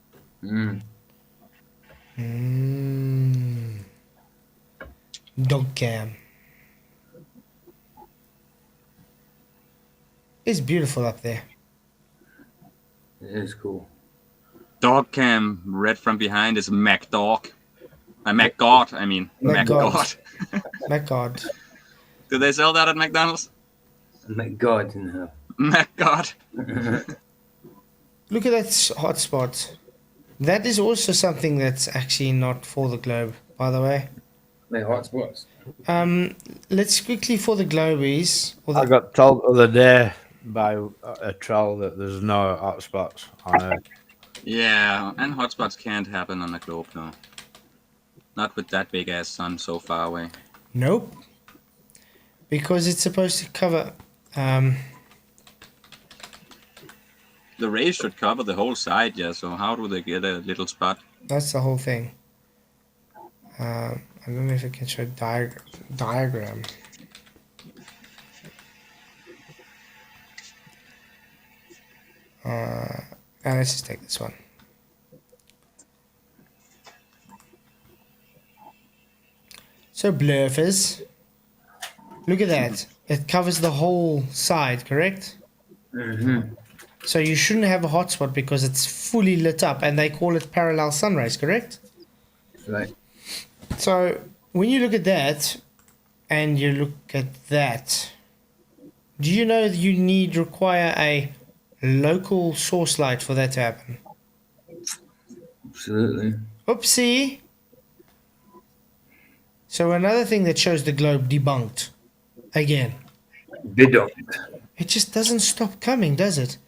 Dog cam. It's beautiful up there. It is cool. Dog cam, red from behind is Mac Dog. Mac God, I mean. Mac God. Mac God. Do they sell that at McDonald's? Mac God, no. Mac God. Look at that hotspot. That is also something that's actually not for the globe, by the way. My hotspots. Let's quickly for the globies. I got told the other day by a troll that there's no hotspots on Earth. Yeah, and hotspots can't happen on the globe, no. Not with that big ass sun so far away. Nope. Because it's supposed to cover. The rays should cover the whole side, yeah, so how do they get a little spot? That's the whole thing. I don't know if I can show diagram. Let's just take this one. So bluffers, look at that. It covers the whole side, correct? Mm-hmm. So you shouldn't have a hotspot because it's fully lit up, and they call it parallel sun rays, correct? Right. So when you look at that, and you look at that, do you know that you require a local source light for that to happen? Absolutely. Oopsie. So another thing that shows the globe debunked. Again. Debunked. It just doesn't stop coming, does it?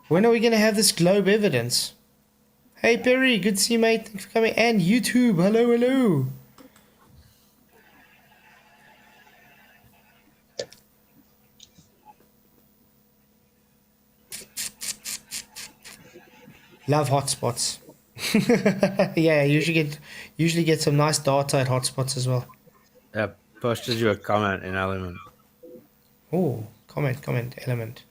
When are we going to have this globe evidence? Hey Perry, good to see you, mate. Thanks for coming. And YouTube, hello, hello. Love hotspots. Yeah, usually get some nice data at hotspots as well. Yeah, posted you a comment in Element. Oh, comment, Element.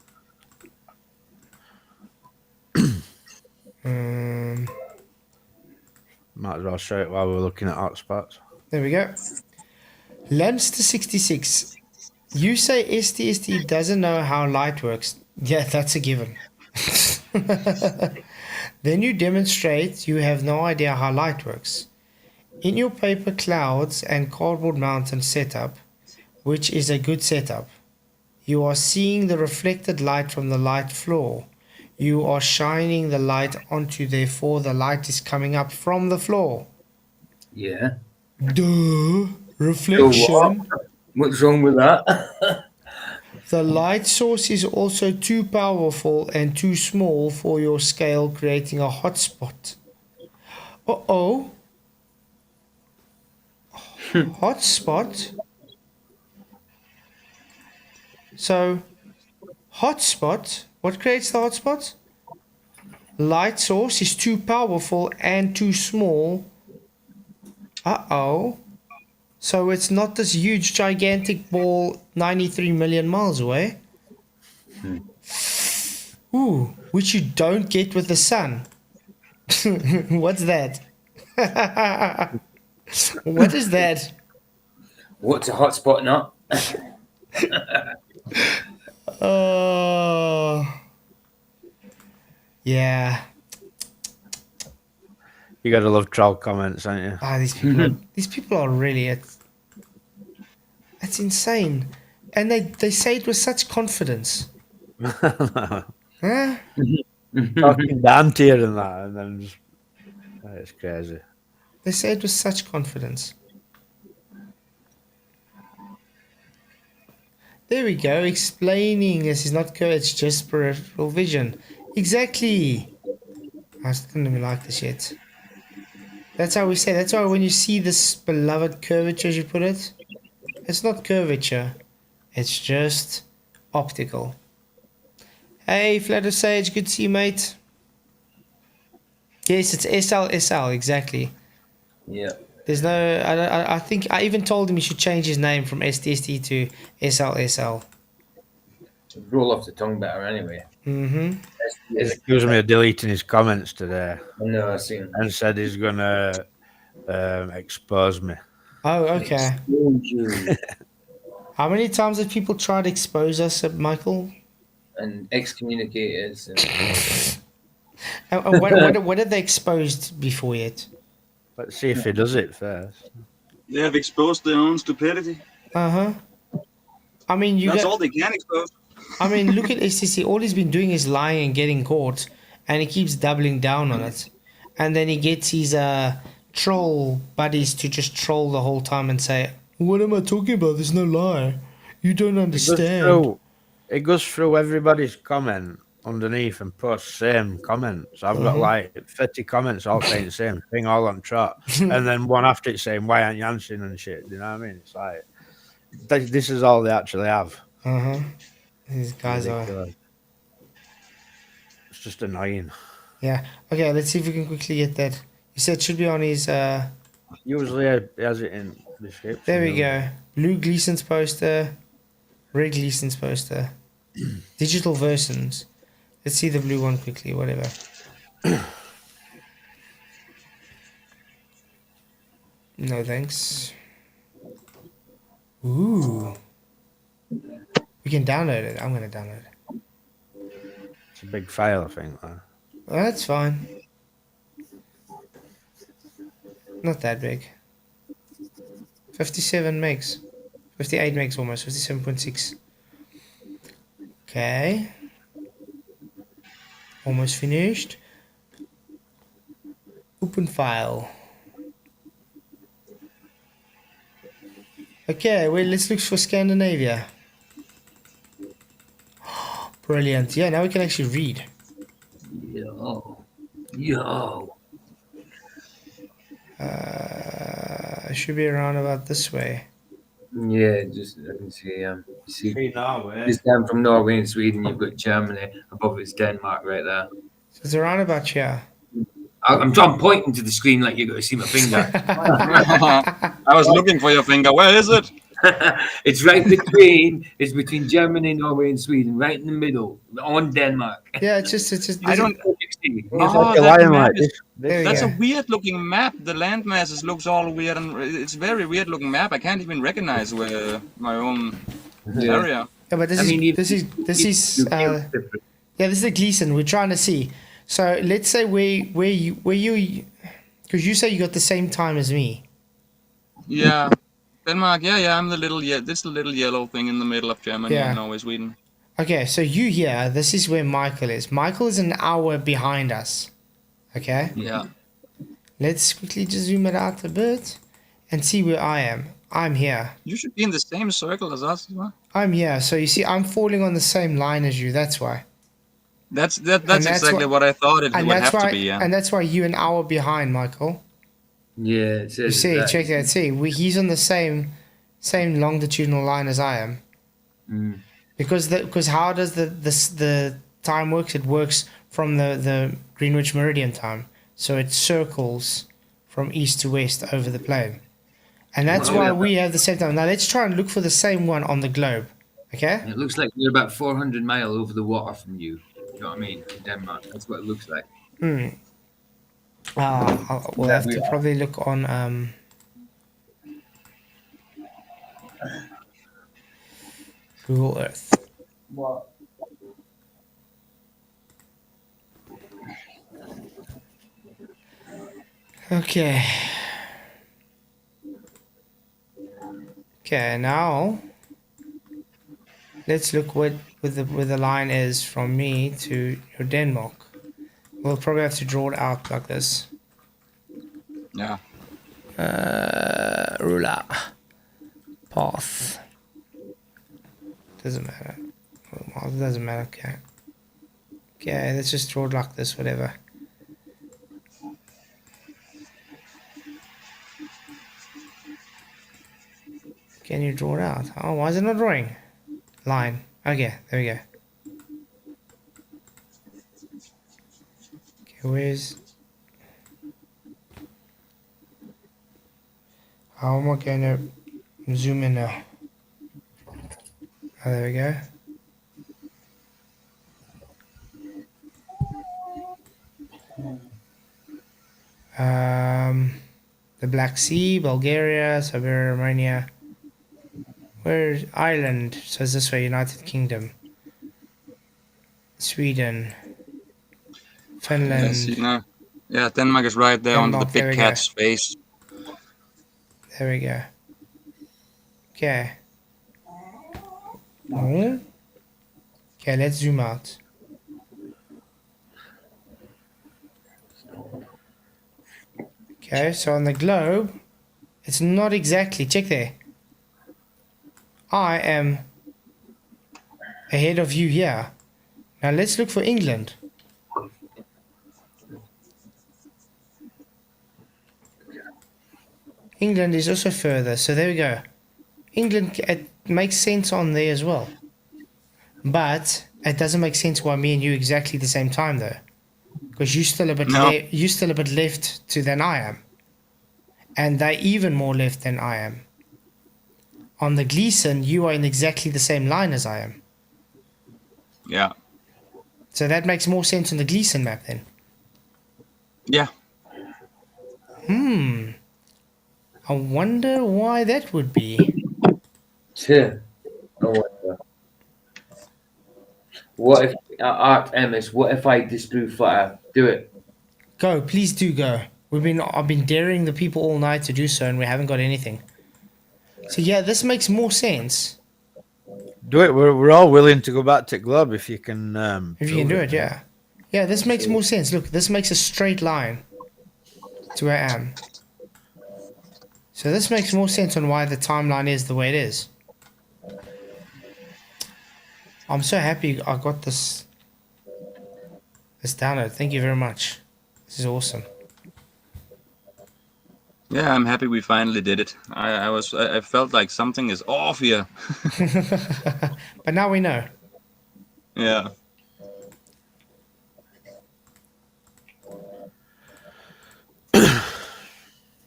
Might as well show it while we're looking at hotspots. There we go. Lamster66. You say STST doesn't know how light works. Yeah, that's a given. Then you demonstrate you have no idea how light works. In your paper clouds and cardboard mountain setup, which is a good setup, you are seeing the reflected light from the light floor. You are shining the light onto, therefore the light is coming up from the floor. Yeah. Duh. Reflection. What's wrong with that? The light source is also too powerful and too small for your scale, creating a hotspot. Uh-oh. Hotspot? So, hotspot, what creates the hotspot? Light source is too powerful and too small. Uh-oh. So it's not this huge, gigantic ball 93 million miles away. Ooh, which you don't get with the sun. What's that? What is that? What's a hotspot not? Yeah. You gotta love troll comments, don't you? These people are really it's insane. And they say it with such confidence. Huh? Talking down to you and that, and then just, it's crazy. They say it with such confidence. There we go, explaining this is not curve, it's just peripheral vision. Exactly. I still don't even like this yet. That's how we say. That's why when you see this beloved curvature, as you put it, it's not curvature. It's just optical. Hey, Flatter Sage, good to see you, mate. Yes, it's SL, exactly. Yeah. There's no. I think I even told him he should change his name from STST to SL. Roll off the tongue better anyway. Mm-hmm. He's accusing me of deleting his comments today. No, I seen. And said he's gonna expose me. Oh, okay. How many times have people tried to expose us, Michael? And excommunicate us. And what have they exposed before yet? Let's see if he does it first. They have exposed their own stupidity. Uh-huh. I mean, That's all they can expose. I mean, look at STC. All he's been doing is lying and getting caught, and he keeps doubling down on it. and then he gets his troll buddies to just troll the whole time and say, "What am I talking about? There's no lie. You don't understand." It goes through everybody's comment underneath and posts same comments. I've got Mhm. like 50 comments all saying the same thing, all on track, and then one after it saying, "Why aren't you answering?" and shit. You know what I mean? It's like this is all they actually have. These guys Ridiculous. It's just annoying. Yeah. Okay, let's see if we can quickly get that. You said it should be on his. Usually it has it in the description. There we go. Blue Gleason's poster, red Gleason's poster, digital versions. Let's see the blue one quickly. Whatever. No thanks. Ooh. We can download it. I'm gonna download it. It's a big file, I think. Well, that's fine. Not that big. 57 megs. 58 megs almost. 57.6. Okay. Almost finished. Open file. Okay, well, let's look for Scandinavia. Brilliant. Yeah, now we can actually read. Yo. It should be around about this way. Yeah, just I can see. See Norway. this time from Norway and Sweden, you've got Germany. Above it's Denmark right there. So it's around about here. I'm pointing to the screen like you're going to see my finger. I was looking for your finger. Where is it? It's right between. It's between Germany, Norway, and Sweden, right in the middle, on Denmark. Yeah, it's just. I don't. Oh, that map is, There we that's go. a weird looking map. The land masses looks all weird, and it's a very weird looking map. I can't even recognize where my own area. Yeah, but this is yeah, this is the Gleason we're trying to see. So let's say where you because you say you got the same time as me. Yeah, Denmark. Yeah. I'm the little this is the little yellow thing in the middle of Germany Yeah. and Norway, Sweden. Okay, so you here, this is where Michael is. Michael is an hour behind us. Okay? Yeah. Let's quickly just zoom it out a bit and see where I am. I'm here. You should be in the same circle as us. Huh? I'm here. So you see, I'm falling on the same line as you. That's why. That's And exactly what I thought it and would that's have why, to be. Yeah. And that's why you an hour behind, Michael. Yeah, it says You see, that. check that. See, he's on the same longitudinal line as I am. Mm. Because how does the time works? It works from the Greenwich Meridian time, so it circles from east to west over the plane, and that's Well, why yeah. we have the same time. Now let's try and look for the same one on the globe. Okay. It looks like you're about 400 miles over the water from you. You know what I mean? In Denmark. That's what it looks like. We'll have to probably look on Google Earth. What? Okay. Okay, now let's look where the line is from me to your Denmark. We'll probably have to draw it out like this. Yeah. Ruler. Path. Doesn't matter. Well, it doesn't matter. Okay. Okay, let's just draw it like this, whatever. Can you draw it out? Oh, why is it not drawing? Line. Okay, there we go. Okay, where's... How am I going to zoom in now? Oh, there we go. The Black Sea, Bulgaria, Siberia, Romania. Where's Ireland? So it's this way, United Kingdom. Sweden. Finland. Yeah, see now. Yeah, Denmark is right there under the Denmark, there big we cat's go. face. There we go. Okay. Oh. Okay, let's zoom out. Okay, so on the globe, it's not exactly. Check there. I am ahead of you here. Now let's look for England. England is also further, so there we go. England, it makes sense on there as well. But it doesn't make sense why me and you exactly the same time though. Because you're still a bit left to than I am. And they're even more left than I am. On the Gleason, you are in exactly the same line as I am. Yeah. So that makes more sense on the Gleason map then. Yeah. I wonder why that would be. I wonder. What if Artemis? What if I disprove flat Earth? Do it. Go, please do go. I've been daring the people all night to do so, and we haven't got anything. So yeah, this makes more sense. Do it. We're all willing to go back to globe if you can. If you can do it, yeah. Yeah, this makes more sense. Look, this makes a straight line to where I am. So this makes more sense on why the timeline is the way it is. I'm so happy I got this download. Thank you very much. This is awesome. Yeah, I'm happy we finally did it. I felt like something is off here. But now we know. Yeah.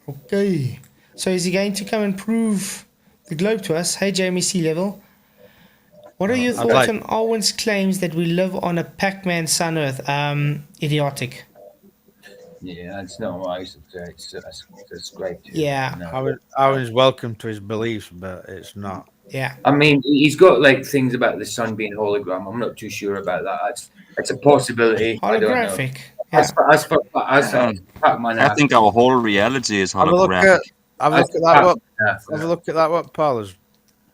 Okay. So is he going to come and prove the globe to us? Hey, Jamie Sea Level. What are your thoughts on Alwyn's claims that we live on a Pac-Man sun Earth? Idiotic. Yeah, it's not wise. It's great. Yeah. No. Alwyn's welcome to his beliefs, but it's not. Yeah. I mean, he's got like things about the sun being hologram. I'm not too sure about that. It's a possibility. Holographic. I don't know. As Pac-Man. I think our whole reality is holographic. Have a look at that. What Paul has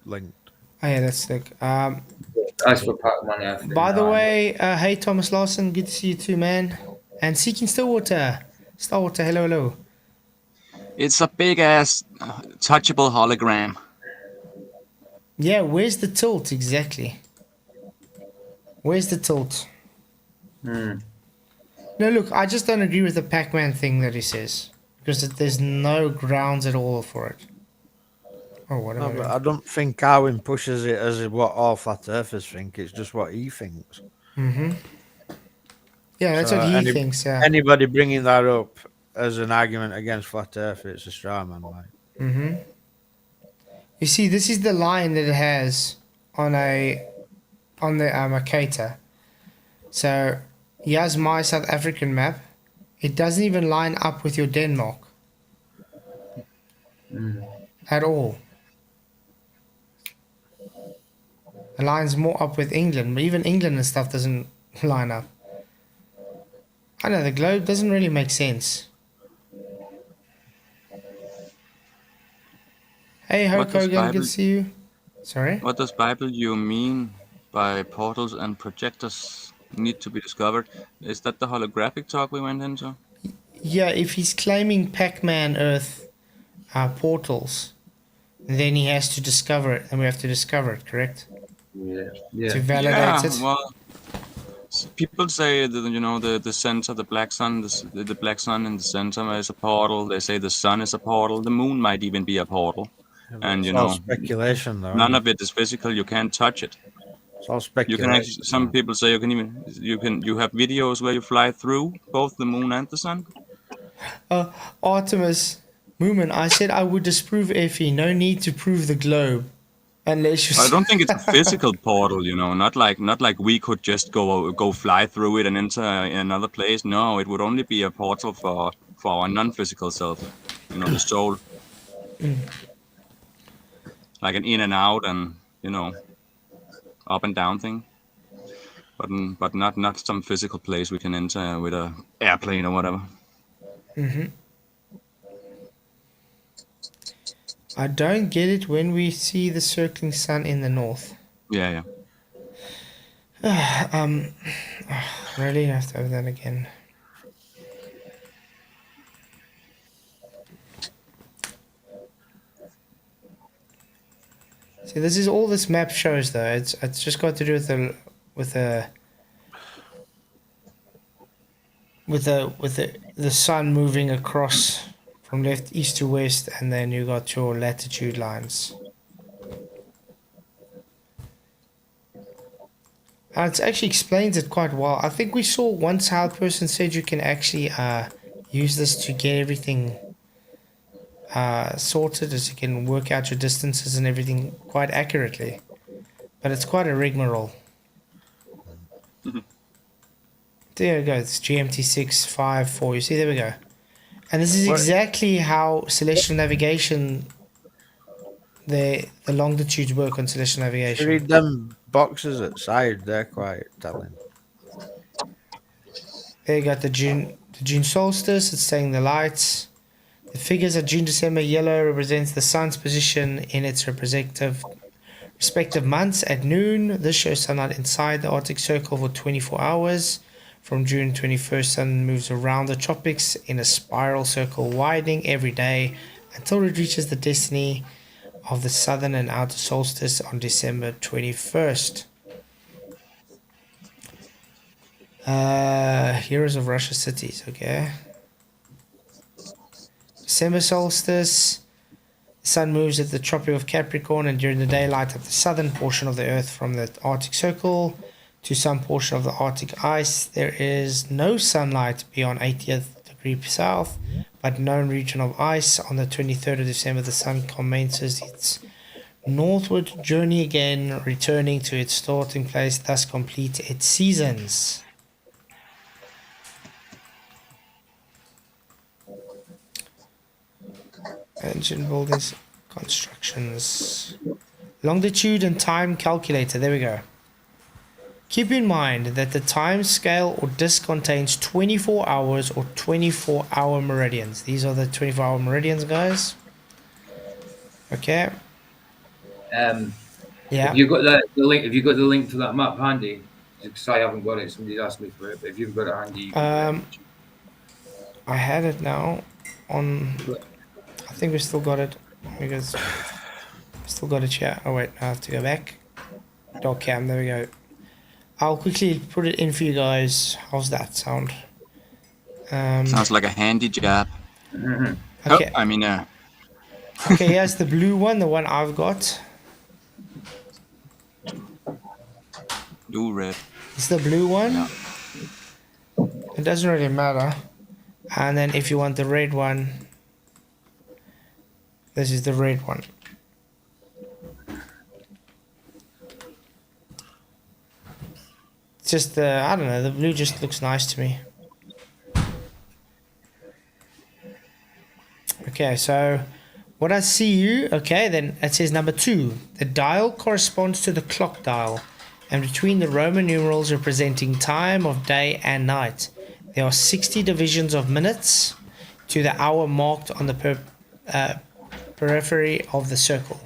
linked. Oh yeah, that's sick. As for Pac-Man. By the way, hey Thomas Larson, good to see you too, man. And Seeking Stillwater. Starwater, hello. It's a big ass touchable hologram. Yeah, where's the tilt exactly? Where's the tilt? No, look, I just don't agree with the Pac-Man thing that he says. Because there's no grounds at all for it. Oh, whatever. No, but I don't think Alwyn pushes it as what all flat earthers think. It's just what he thinks. Yeah, that's what he thinks, yeah. Anybody bringing that up as an argument against flat earth, it's a straw man, like. You see, this is the line that it has on the Mercator. So here's my South African map. It doesn't even line up with your Denmark at all. It lines more up with England, but even England and stuff doesn't line up. I know the globe doesn't really make sense. Hey, Hogan, good to see you. Sorry? What does Bible you mean by portals and projectors need to be discovered? Is that the holographic talk we went into? Yeah, if he's claiming Pac-Man Earth portals, then he has to discover it, and we have to discover it, correct? Yeah. To validate it. Well, people say that the center, the black sun, the black sun in the center is a portal. They say the sun is a portal. The moon might even be a portal. And it's all speculation, though. None of it is physical. You can't touch it. It's all speculation. Some people say you have videos where you fly through both the moon and the sun. Artemis Moomin, I said I would disprove Effie. No need to prove the globe, unless you. I don't think it's a physical portal. Not like we could just go fly through it and enter another place. No, it would only be a portal for our non-physical self. The soul. Like an in and out and up and down thing, but not some physical place we can enter with a airplane or whatever. I don't get it when we see the circling sun in the north. Yeah. Really have to open that again. See, this is all this map shows though. It's just got to do with the sun moving across from left east to west, and then you got your latitude lines. And it actually explains it quite well. I think we saw once how the person said you can actually use this to get everything sorted, as you can work out your distances and everything quite accurately. But it's quite a rigmarole. There we go. It's GMT654. You see, there we go. And this is exactly how celestial navigation, the longitudes work on celestial navigation. Read them boxes outside. They're quite telling. There you got the June solstice. It's saying the lights. The figures of June, December. Yellow represents the sun's position in its respective months at noon. This shows sunlight inside the Arctic Circle for 24 hours. From June 21st, sun moves around the tropics in a spiral circle, widening every day until it reaches the destiny of the southern and outer solstice on December 21st. Heroes of Russia cities, okay. December solstice, the sun moves at the Tropic of Capricorn and during the daylight of the southern portion of the Earth from the Arctic Circle to some portion of the Arctic ice. There is no sunlight beyond 80th degree south, but known region of ice. On the 23rd of December, the sun commences its northward journey again, returning to its starting place, thus complete its seasons. Engine buildings, constructions, longitude and time calculator. There we go. Keep in mind that the time scale or disk contains 24 hours or 24-hour meridians. These are the 24-hour meridians, guys. Okay. Yeah. Have you got the link? Have you got the link to that map handy? Because I haven't got it. Somebody asked me for it. But if you've got it handy, you can I had it now on. I think we still got it because we still got it here. Oh wait, I have to go back. Dog cam. There we go. I'll quickly put it in for you guys. How's that sound? Sounds like a handy job. Okay. Oh, I mean, Okay, here's the blue one, the one I've got. do red. It's the blue one. Yeah. It doesn't really matter. And then if you want the red one, this is the red one. It's just the, I don't know, the blue just looks nice to me. Okay, so what I see you, okay, then it says number 2. The dial corresponds to the clock dial, and between the Roman numerals representing time of day and night, there are 60 divisions of minutes to the hour marked on the periphery of the circle.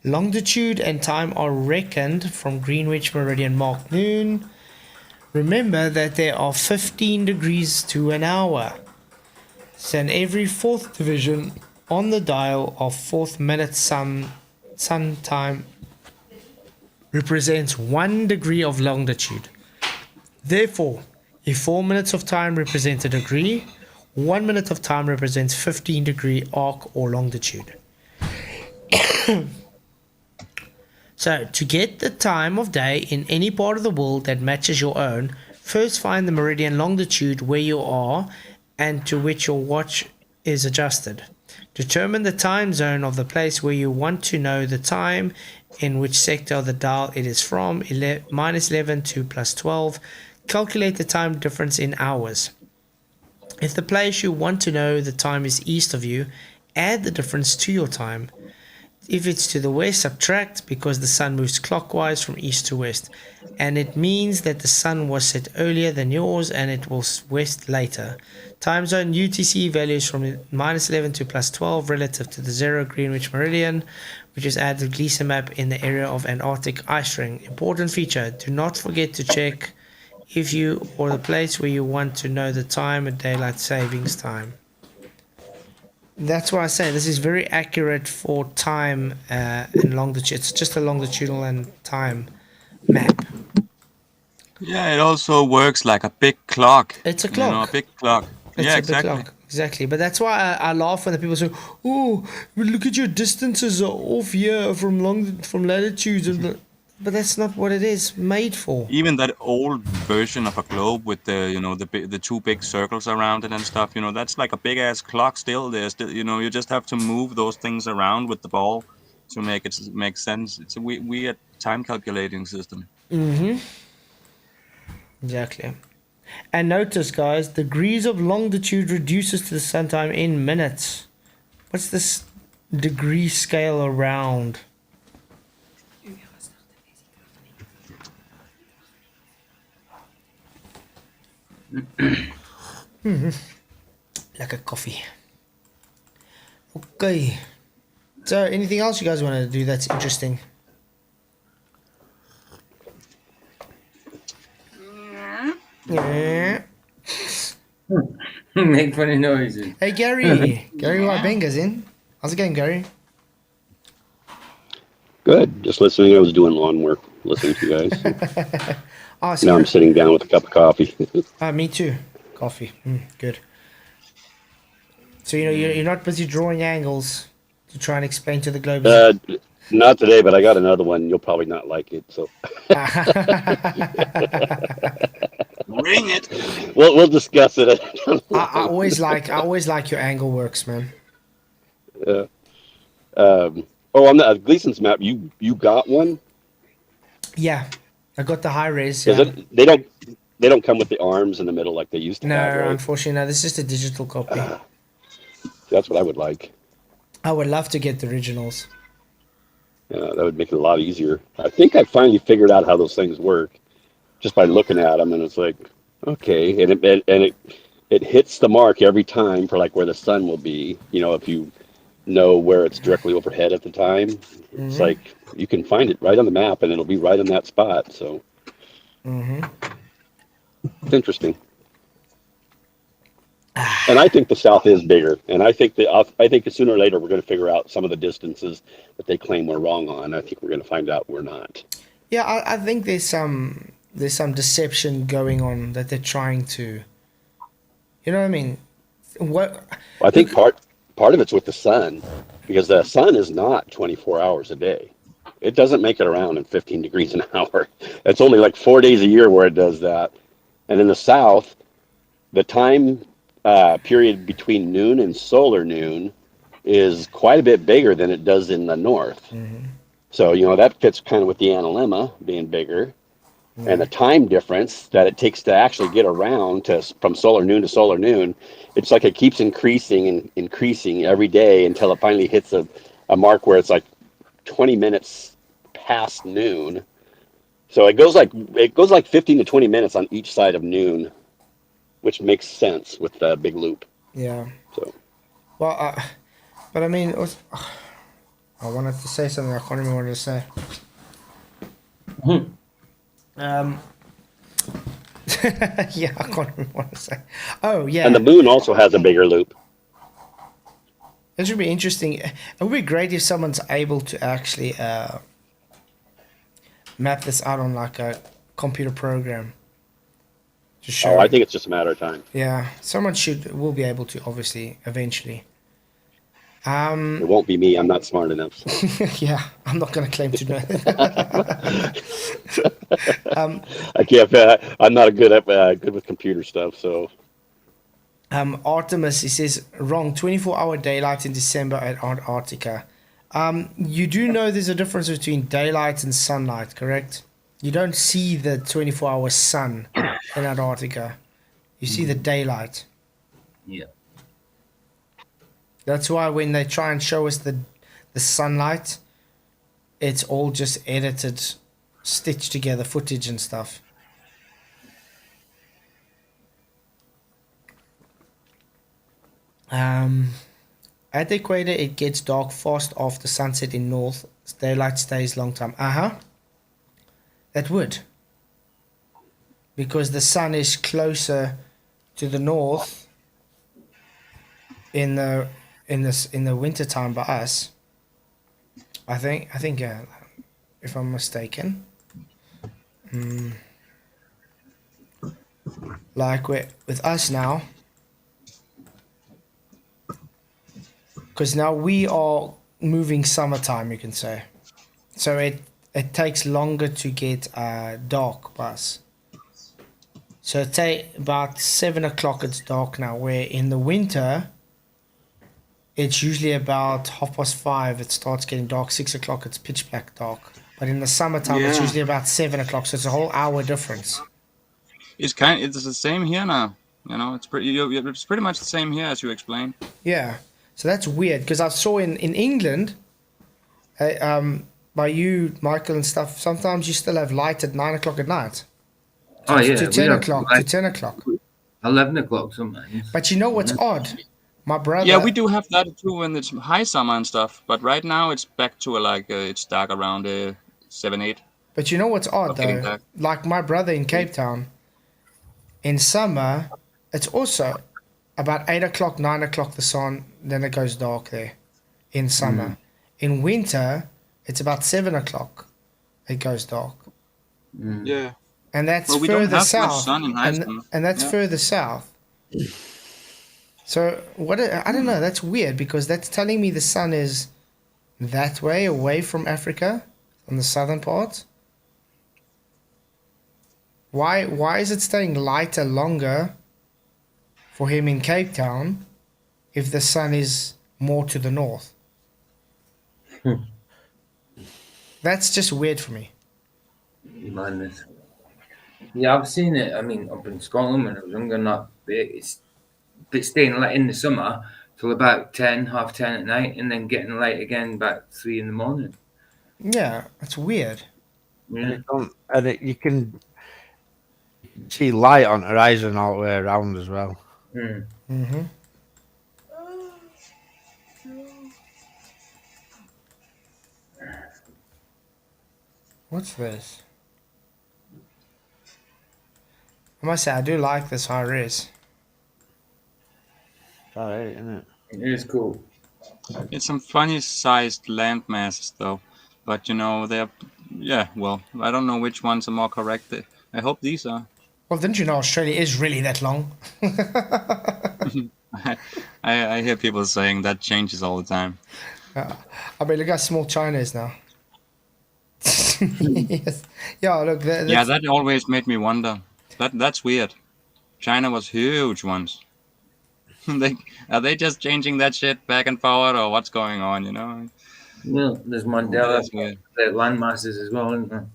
Longitude and time are reckoned from Greenwich meridian marked noon. Remember that there are 15 degrees to an hour. So in every 4th division on the dial of 4th minute sun time represents 1 degree of longitude. Therefore, if 4 minutes of time represent a degree, 1 minute of time represents 15 degree arc or longitude. So, to get the time of day in any part of the world that matches your own, first find the meridian longitude where you are and to which your watch is adjusted. Determine the time zone of the place where you want to know the time, in which sector of the dial it is from, -11 to +12. Calculate the time difference in hours. If the place you want to know the time is east of you, add the difference to your time. If it's to the west, subtract, because the sun moves clockwise from east to west, and it means that the sun was set earlier than yours and it will west later. Time zone UTC values from -11 to +12 relative to the 0 Greenwich meridian, which is added Gleason map in the area of Antarctic ice ring. Important feature, do not forget to check if you or the place where you want to know the time and daylight savings time. That's why I say this is very accurate for time and longitude. It's just a longitudinal and time map. Yeah, it also works like a big clock. It's a You know, a clock. big clock. It's Yeah, a big exactly. clock. Exactly. But that's why I laugh when the people say, "Oh, but look at your distances are off here from latitudes," but that's not what it is made for. Even that old version of a globe with the two big circles around it and stuff, that's like a big ass clock still. There's still, you just have to move those things around with the ball to make it make sense. It's a weird time calculating system. Mm-hmm. Exactly. And notice, guys, degrees of longitude reduces to the sun time in minutes. What's this degree scale around? Like a coffee. Okay. So, anything else you guys want to do that's interesting? Yeah. Make funny noises. Hey, Gary. Gary Wybenga's in. How's it going, Gary? Good. Just listening. I was doing lawn work, listening to you guys. Oh, so Now I'm sitting down with a cup of coffee. me too. Coffee. Good. So you're not busy drawing angles to try and explain to the globe. Not today, but I got another one. You'll probably not like it. So Bring it. We'll discuss it. I always like your angle works, man. On the Gleason's map, you got one? Yeah, I got the high res. Because Yeah. they don't come with the arms in the middle like they used to No, have, right? unfortunately, no. This is just a digital copy. That's what I would like. I would love to get the originals. Yeah, that would make it a lot easier. I think I finally figured out how those things work just by looking at them, and it's like, okay, and it hits the mark every time for like where the sun will be. If you know where it's directly overhead at the time, it's like you can find it right on the map, and it'll be right on that spot. So it's interesting. And I think the South is bigger, and I think that sooner or later we're going to figure out some of the distances that they claim we're wrong on. I think we're going to find out we're not. Yeah, I think there's some deception going on that they're trying to. You know what I mean? I think part of it's with the sun, because the sun is not 24 hours a day. It doesn't make it around in 15 degrees an hour. It's only like 4 days a year where it does that. And in the South, the time period between noon and solar noon is quite a bit bigger than it does in the North. So, that fits kind of with the analemma being bigger. And the time difference that it takes to actually get around from solar noon to solar noon, it's like it keeps increasing and increasing every day until it finally hits a mark where it's like 20 minutes past noon. So it goes like 15 to 20 minutes on each side of noon, which makes sense with the big loop. Yeah. So. Well, but I mean, I wanted to say something. I can't remember what to say. Yeah, I can't remember what to say. Oh, yeah. And the moon also has a bigger loop. It should be interesting. It would be great if someone's able to actually map this out on like a computer program. To show I think it's just a matter of time. Yeah, someone will be able to, obviously, eventually. It won't be me. I'm not smart enough. So. Yeah, I'm not going to claim to know. I can't. I'm not good with computer stuff. So. Artemis, he says, wrong. 24-hour daylight in December at Antarctica. You do know there's a difference between daylight and sunlight, correct? You don't see the 24-hour sun in Antarctica. You see the daylight. Yeah. That's why when they try and show us the sunlight, it's all just edited, stitched together footage and stuff. At the equator, it gets dark fast after sunset in north. Daylight stays long time. That would. Because the sun is closer to the north in the in the winter time by us. I think if I'm mistaken, like with us now, because now we are moving summertime, you can say. So it takes longer to get dark by us. So it take about 7 o'clock it's dark now, where in the winter it's usually about 5:30 it starts getting dark. 6 o'clock it's pitch black dark. But in the summertime it's Yeah. usually about 7 o'clock, so it's a whole hour difference. It's the same here now. You know, it's pretty much the same here as you explained. Yeah, so that's weird because I saw in England, by you, Michael, and stuff. Sometimes you still have light at 9 o'clock at night. Oh yeah, To we 10 have o'clock. light To 10 o'clock. 11 o'clock sometimes. But you know what's odd? My brother. Yeah, we do have that too when it's high summer and stuff. But right now it's back to it's dark around 7, 8. But you know what's odd Getting though? dark. Like my brother in Cape Town, in summer, it's also about 8 o'clock, 9 o'clock the sun, then it goes dark there in summer. In winter, it's about 7 o'clock it goes dark. Yeah. And that's Well, we don't further have much south. sun in high summer. And that's Yeah. further south. So I don't know, that's weird because that's telling me the sun is that way away from Africa on the southern part. Why is it staying lighter longer for him in Cape Town if the sun is more to the north? That's just weird for me. Madness. Yeah, I've seen it. I mean, up in Scotland when I was younger, not it's staying light in the summer till about 10, half 10 at night, and then getting light again about 3 in the morning. Yeah, that's weird. Yeah. You can see light on the horizon all the way around as well. Mm-hmm. What's this? I must say, I do like this high res. Alright, isn't it? It is cool. It's some funny sized land masses though. But you know, well, I don't know which ones are more correct. I hope these are. Well, didn't you know Australia is really that long? I hear people saying that changes all the time. I mean, look how small China is now. Yes. Yeah, look. Yeah, that always made me wonder. That's weird. China was huge once. Are they just changing that shit back and forward, or what's going on? You know. Well, there's Mandela, That's weird. the land masses as well, isn't there?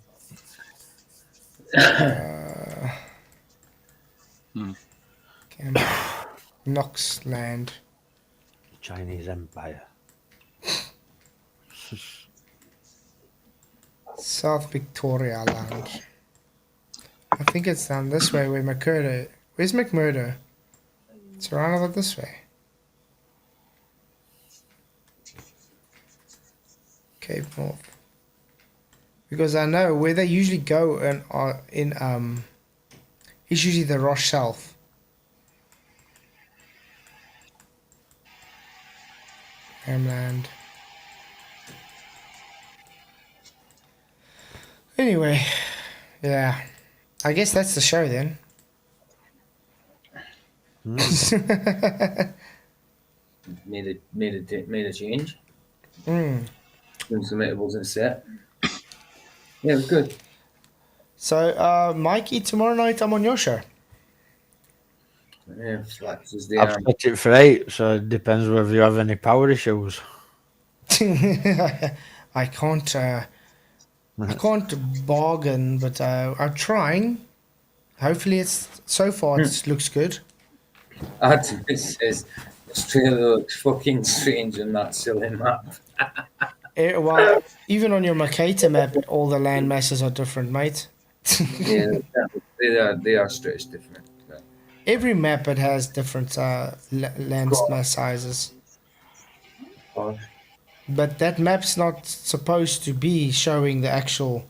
Knox Land. Chinese Empire. South Victoria Land. I think it's down this way where McMurdo. Where's McMurdo? It's around about this way. Cape North. Because I know where they usually go and are in it's usually the Roche South. Hamland. Anyway, yeah. I guess that's the show then. Made a change. Mm. Doing some eatables in set. Yeah, it was good. So, Mikey, tomorrow night I'm on your show. Yeah, Flats is I've set it for 8, so it depends whether you have any power issues. I can't bargain, but I'm trying. Hopefully, so far it looks good. It says Australia looks fucking strange on that silly map. Well, even on your Mercator map, all the land masses are different, mate. Yeah, they are stretched different. Every map it has different land mass sizes. But that map's not supposed to be showing the actual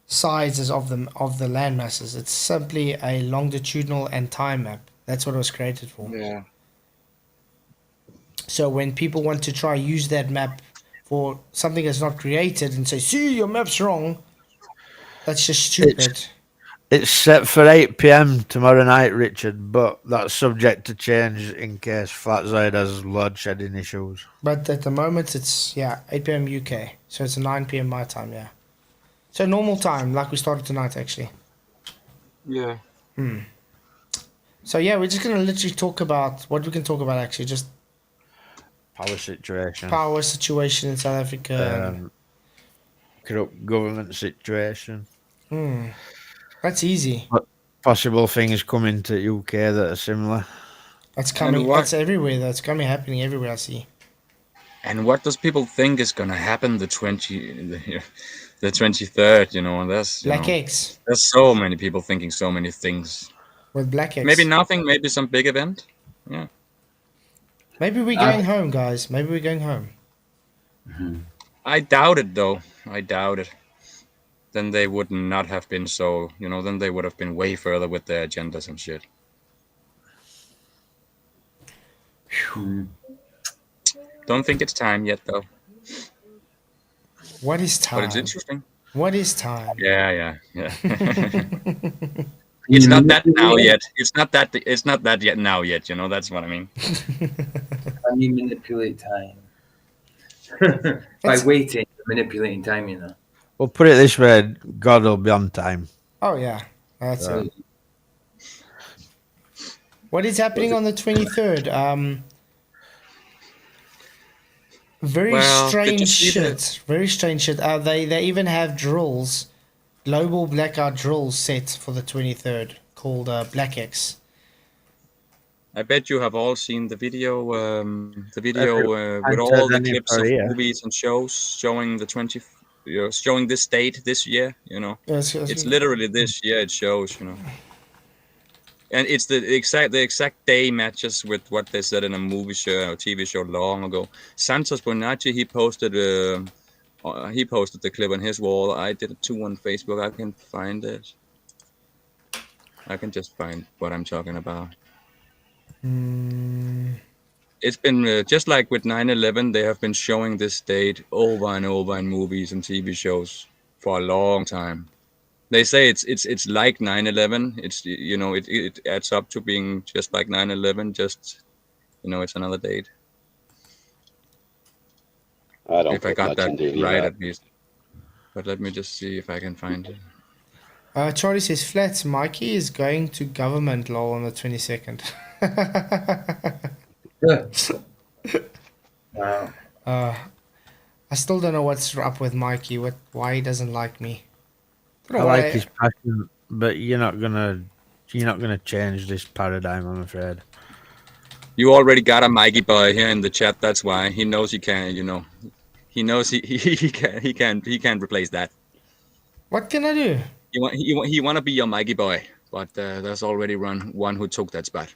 sizes of the land masses. It's simply a longitudinal and time map. That's what it was created for. Yeah. So when people want to try use that map for something that's not created and say, see, your map's wrong, that's just stupid. It's set for 8 p.m. tomorrow night, Richard, but that's subject to change in case Flatzoid has load shedding issues. But at the moment, it's, 8 p.m. UK. So it's 9 p.m. my time, yeah. So normal time, like we started tonight, actually. Yeah. So yeah, we're just going to literally talk about what we can talk about, actually. Just Power situation. power situation in South Africa. Corrupt government situation. That's easy. But possible things coming to UK that are similar. That's coming. That's everywhere. That's happening everywhere, I see. And what does people think is gonna happen the 23rd? You know, that's Black eggs. There's so many people thinking so many things. With black eggs. Maybe nothing. Maybe some big event. Yeah. Maybe we're going home, guys. Maybe we're going home. I doubt it, though. I doubt it. Then they would not have been so. You know, then they would have been way further with their agendas and shit. Don't think it's time yet, though. What is time? But it's interesting. What is time? Yeah. It's not that now yet. It's not that yet now yet. You know, that's what I mean. Can you manipulate time? By waiting, manipulating time, you know. Well, put it this way, God will be on time. Oh yeah, that's it. What is happening on the 23rd? Very strange shit. Very strange shit. They even have drills, global blackout drills set for the 23rd called Black X. I bet you have all seen the video. With all the clips of movies and shows showing the showing this date this year. You know, yes. It's literally this year it shows. You know. And it's the exact day matches with what they said in a movie show or TV show long ago. Santos Bonacci, he posted the clip on his wall. I did it too on Facebook. I can find it. I can just find what I'm talking about. It's been just like with 9/11. They have been showing this date over and over in movies and TV shows for a long time. They say it's like 9/11. It's it adds up to being just like 9/11. Just it's another date. I don't. If I got that right at least. But let me just see if I can find it. Charlie says Flats Mikey is going to government law on the 22nd. Wow. I still don't know what's up with Mikey. Why he doesn't like me. I like his passion, but you're not gonna change this paradigm, I'm afraid. You already got a Mikey boy here in the chat. That's why he knows he can. He knows he can't replace that. What can I do? He want to be your Mikey boy, but there's already one who took that spot.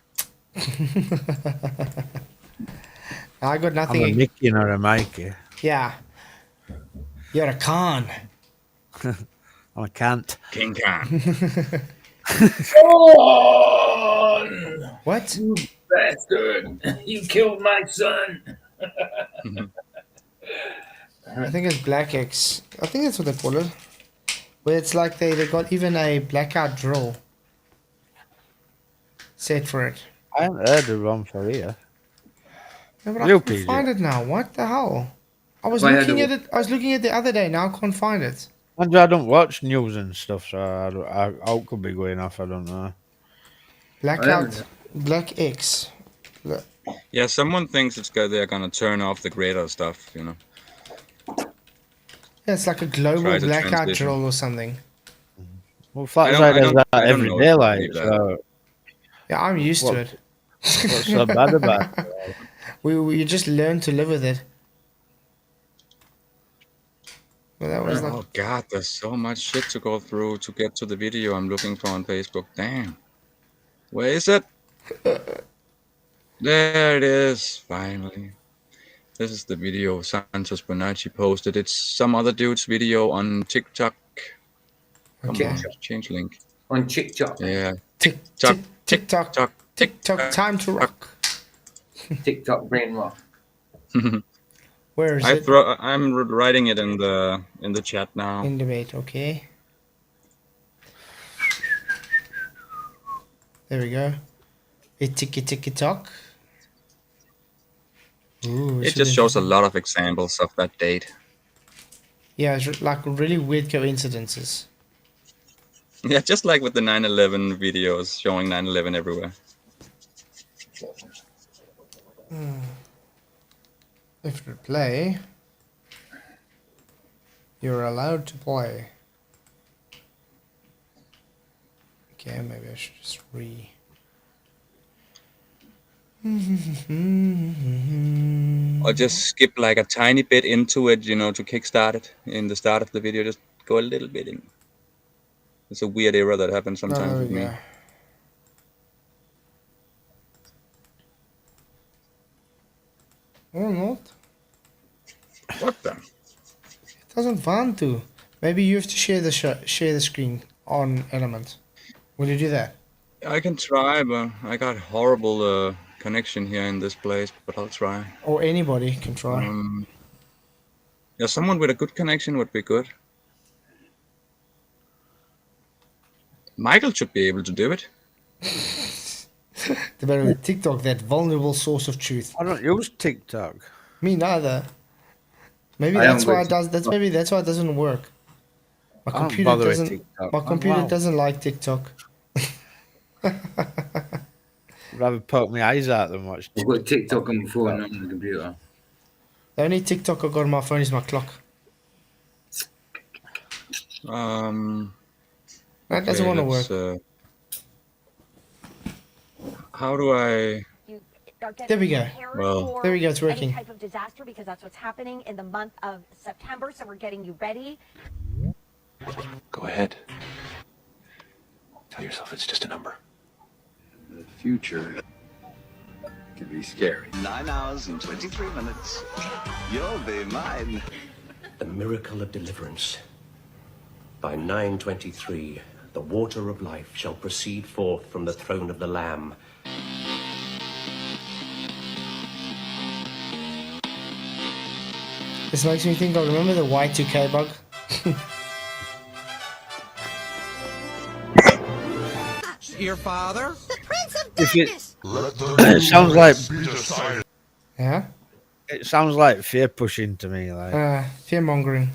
I got nothing. I'm a Mickey, not a Mikey. Yeah, you're a con. I'm a cant. King Khan. What? You bastard! You killed my son. I think it's Black X. I think that's what they call it. Where it's like they got even a blackout drill set for it. I haven't heard of one for here. No, but I can't find it now. What the hell? I was looking at it. I was looking at it the other day. Now I can't find it. I don't watch news and stuff, so I could be going off. I don't know. Blackout, Black X. Yeah, someone thinks they're gonna turn off the greater stuff. Yeah, it's like a global blackout drill or something. Well, Flatzoid does that every day, like so. Yeah, I'm used to it. What's so bad about it? We just learn to live with it. But that was Oh God, there's so much shit to go through to get to the video I'm looking for on Facebook. Damn. Where is it? There it is, finally. This is the video Santos Bonacci posted. It's some other dude's video on TikTok. Come on, change link. On TikTok. Yeah. TikTok. TikTok. Time to rock. TikTok brain rock. Where is it? I'm writing it in the chat now. In debate, okay. There we go. Ticky-tock. Ooh, It just shows a lot of examples of that date. Yeah, it's like really weird coincidences. Yeah, just like with the 9/11 videos showing 9/11 everywhere. If you play, you're allowed to play. Okay, maybe I should just Or just skip like a tiny bit into it, you know, to kickstart it in the start of the video. Just go a little bit in. It's a weird error that happens sometimes with me. Or not. What the? It doesn't want to. Maybe you have to share the screen on Ellemnet. Will you do that? I can try, but I got horrible connection here in this place. But I'll try. Or anybody can try. Yeah, someone with a good connection would be good. Michael should be able to do it. The better with TikTok, that vulnerable source of truth. I don't use TikTok. Me neither. Maybe that's why it does. Maybe that's why it doesn't work. My I don't computer bother with doesn't. TikTok. My computer Wow. doesn't like TikTok. I'd rather poke my eyes out than watch I've got TikTok on my phone, not on the computer. The only TikTok I got on my phone is my clock. That doesn't want to work. How do I? There we go. Well, there we go. It's working. Any type of disaster, because that's what's happening in the month of September. So we're getting you ready. Go ahead. Tell yourself it's just a number. The future can be scary. 9 hours and 23 minutes. You'll be mine. The miracle of deliverance. By 9:23, the water of life shall proceed forth from the throne of the Lamb. This makes me think of, remember the Y2K bug? Your father? The Prince of Darkness! It sounds like... Yeah? It sounds like fear pushing to me. Like fear mongering.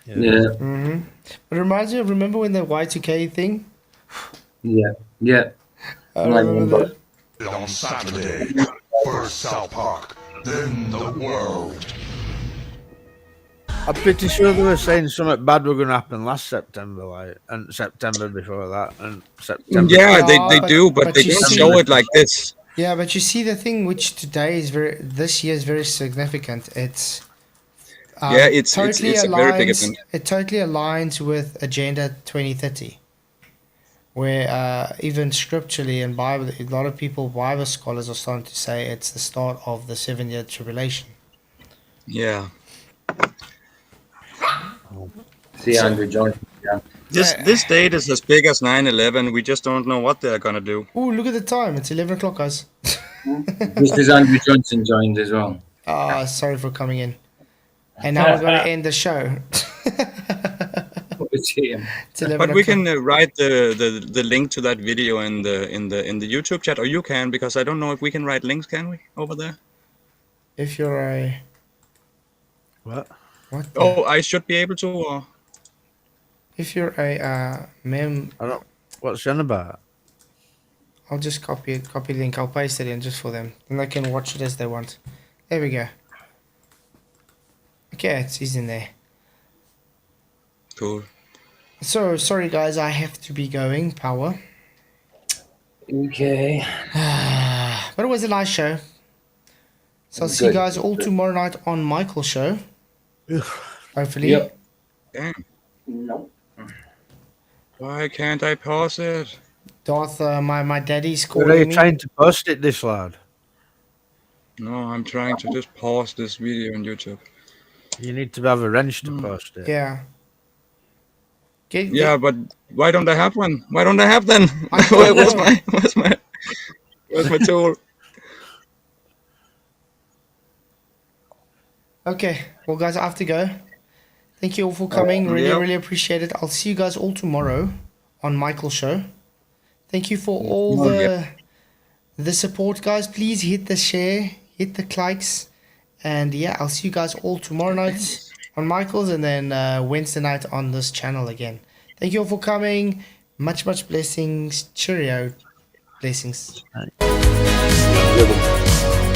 Yeah. Mm-hmm. It reminds me of, remember when the Y2K thing? Yeah. Yeah. I remember that. On Saturday, first South Park, then the world. I'm pretty sure they were saying something bad were going to happen last September, like, and September before that, and September. Yeah, they do, but they don't show it like this. Yeah, but you see the thing which today is this year is very significant. It's Yeah, it's a very big event. It totally aligns with Agenda 2030, where even scripturally in Bible, a lot of people, Bible scholars, are starting to say it's the start of the 7-year tribulation. Yeah. See Andrew Johnson. Yeah. This date is as big as 9/11. We just don't know what they're gonna do. Oh, look at the time! It's 11 o'clock, guys. Just as Andrew Johnson joined as well. Ah, sorry for coming in. And now we're gonna end the show. But we can write the link to that video in the YouTube chat, or you can, because I don't know if we can write links. Can we over there? If you're a what? What? Oh, I should be able to. Or... If you're a mem, I don't. What's on about? I'll just copy link. I'll paste it in just for them, and they can watch it as they want. There we go. Okay, he's in there. Cool. So sorry, guys. I have to be going. Power. Okay. But it was a nice show. So I'll see you guys all tomorrow night on Michael's show. Hopefully. Yep. Damn. No. Why can't I pause it? Darth, my daddy's calling Are you me. trying to post it this loud? No, I'm trying to just pause this video on YouTube. You need to have a wrench to post it. Yeah. Yeah, but why don't I have one? Why don't I have then? Where's my tool? Okay, well, guys, I have to go. Thank you all for coming. Really appreciate it. I'll see you guys all tomorrow on Michael's show. Thank you for all the support, guys. Please hit the share, hit the likes, and yeah, I'll see you guys all tomorrow night on Michael's, and then Wednesday night on this channel again. Thank you all for coming. Much blessings. Cheerio. Blessings. Good one.